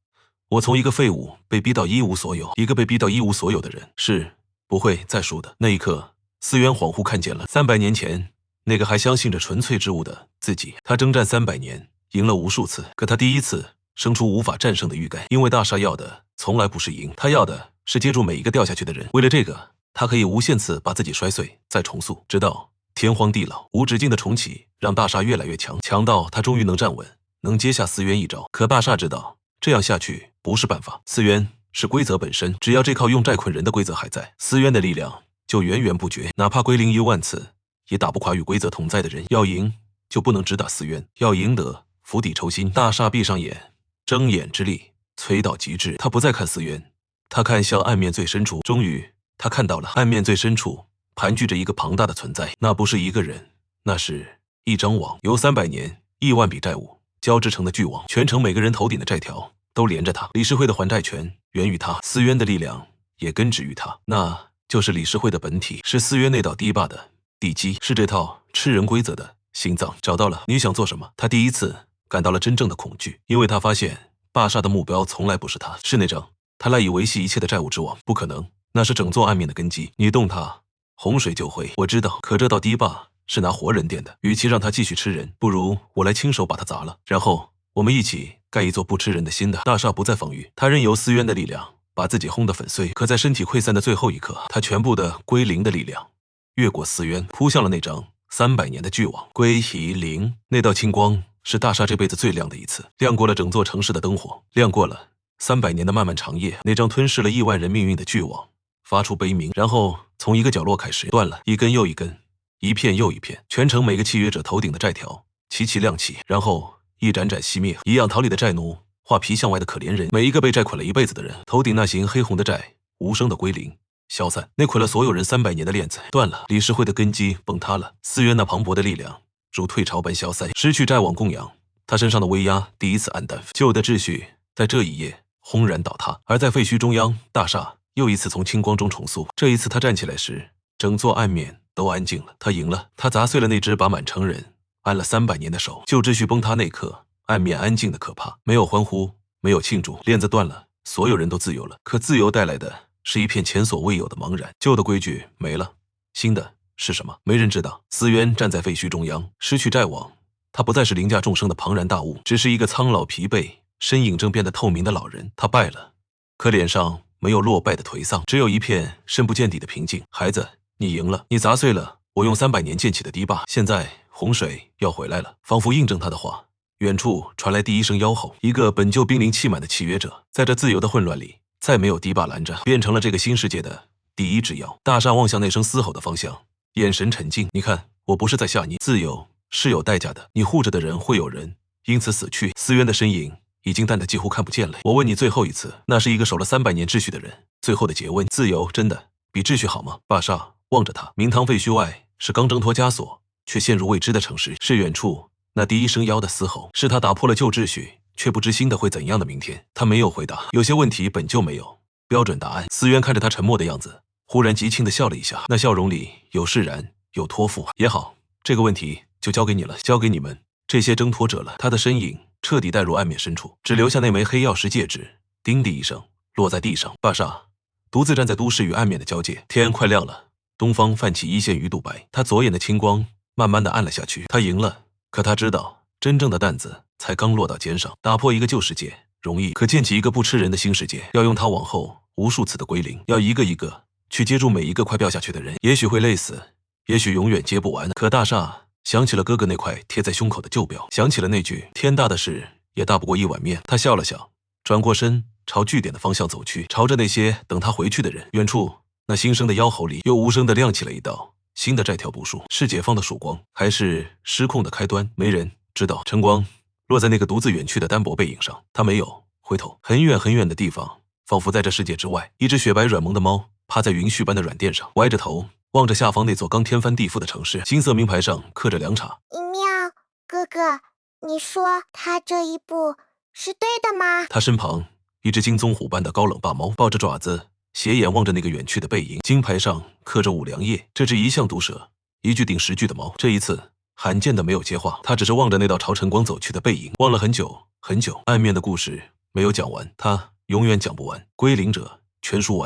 Speaker 1: 我从一个废物被逼到一无所有，一个被逼到一无所有的人是不会再输的。那一刻，思渊恍惚看见了300年前那个还相信着纯粹之物的自己。他征战300年，赢了无数次，可他第一次生出无法战胜的预感，因为大厦要的从来不是赢，他要的是接住每一个掉下去的人。为了这个，他可以无限次把自己摔碎，再重塑，直到天荒地老。无止境的重启让大厦越来越强，强到他终于能站稳，能接下思渊一招。可大厦知道这样下去不是办法，思渊是规则本身，只要这靠用债捆人的规则还在，思渊的力量就源源不绝，哪怕归零1万次也打不垮与规则同在的人。要赢就不能只打思渊，要赢得釜底抽薪。大厦闭上眼，睁眼之力催到极致，他不再看思渊，他看向暗面最深处。终于他看到了，暗面最深处盘踞着一个庞大的存在，那不是一个人，那是一张网，由300年亿万笔债务交织成的巨网，全城每个人头顶的债条都连着他。理事会的还债权源于他，思渊的力量也根植于他，那就是理事会的本体，是思渊那道堤坝的地基，是这套吃人规则的心脏。找到了，你想做什么？他第一次感到了真正的恐惧，因为他发现大厦的目标从来不是他，是那张他赖以维系一切的债务之网。不可能，那是整座暗面的根基。你动它，洪水就会。我知道，可这道堤坝是拿活人垫的，与其让他继续吃人，不如我来亲手把它砸了，然后我们一起盖一座不吃人的新的。大厦不再防御，他任由思渊的力量把自己轰得粉碎。可在身体溃散的最后一刻，他全部的归零的力量越过思渊，扑向了那张300年的巨网。归于零，那道青光是大厦这辈子最亮的一次，亮过了整座城市的灯火，亮过了300年的漫漫长夜。那张吞噬了亿万人命运的巨网发出悲鸣，然后从一个角落开始断了，一根又一根，一片又一片。全城每个契约者头顶的债条齐齐亮起，然后一盏盏熄灭。一样逃离的债奴，画皮向外的可怜人，每一个被债捆了一辈子的人，头顶那行黑红的债无声的归零消散。那捆了所有人300年的链子断了，理事会的根基崩塌了。思渊那磅礴的力量如退潮般消散，失去债网供养，他身上的威压第一次黯淡，旧的秩序在这一夜轰然倒塌。而在废墟中央，大厦又一次从青光中重塑。这一次他站起来时，整座暗面都安静了。他赢了，他砸碎了那只把满城人按了300年的手。旧秩序崩塌那刻，暗面安静的可怕，没有欢呼，没有庆祝，链子断了，所有人都自由了。可自由带来的是一片前所未有的茫然。旧的规矩没了，新的是什么？没人知道。思渊站在废墟中央，失去债网，他不再是凌驾众生的庞然大物，只是一个苍老疲惫、身影正变得透明的老人。他败了，可脸上没有落败的颓丧，只有一片深不见底的平静。孩子，你赢了，你砸碎了我用300年建起的堤坝，现在洪水要回来了。仿佛印证他的话，远处传来第一声吆吼。一个本就兵临气满的契约者，在这自由的混乱里，再没有堤坝拦着，变成了这个新世界的第一只妖。大厦望向那声嘶吼的方向，眼神沉静。你看，我不是在吓你，自由是有代价的，你护着的人会有人因此死去。思渊的身影已经淡得几乎看不见了。我问你最后一次，那是一个守了300年秩序的人最后的诘问：自由真的比秩序好吗？大厦望着他，明堂废墟外是刚挣脱枷锁却陷入未知的城市，是远处那第一声妖的嘶吼，是他打破了旧秩序却不知新的会怎样的明天。他没有回答，有些问题本就没有标准答案。思渊看着他沉默的样子，忽然极轻地笑了一下，那笑容里有释然，有托付。也好，这个问题就交给你了，交给你们这些挣脱者了。他的身影彻底带入暗面深处，只留下那枚黑曜石戒指，叮的一声落在地上。大厦独自站在都市与暗面的交界，天快亮了，东方泛起一线鱼肚白，他左眼的青光慢慢的暗了下去。他赢了，可他知道真正的担子才刚落到肩上。打破一个旧世界容易，可建起一个不吃人的新世界，要用它往后无数次的归零，要一个一个去接住每一个快掉下去的人。也许会累死，也许永远接不完。可大厦想起了哥哥那块贴在胸口的旧表，想起了那句天大的事也大不过一碗面。他笑了笑，转过身朝据点的方向走去，朝着那些等他回去的人。远处那新生的妖吼里又无声地亮起了一道新的债条步数，是解放的曙光，还是失控的开端？没人知道。晨光落在那个独自远去的单薄背影上，他没有回头。很远很远的地方，仿佛在这世界之外，一只雪白软萌的猫趴在云絮般的软垫上，歪着头望着下方那座刚天翻地覆的城市。金色名牌上刻着2叉。
Speaker 3: 妙，哥哥，你说他这一步是对的吗？
Speaker 1: 他身旁一只金棕虎般的高冷霸猫抱着爪子，斜眼望着那个远去的背影。金牌上刻着五粮液。这只一向毒舌，一句顶10句的猫，这一次罕见的没有接话，他只是望着那道朝晨光走去的背影，望了很久很久。暗面的故事没有讲完，他永远讲不完。归零者全书完。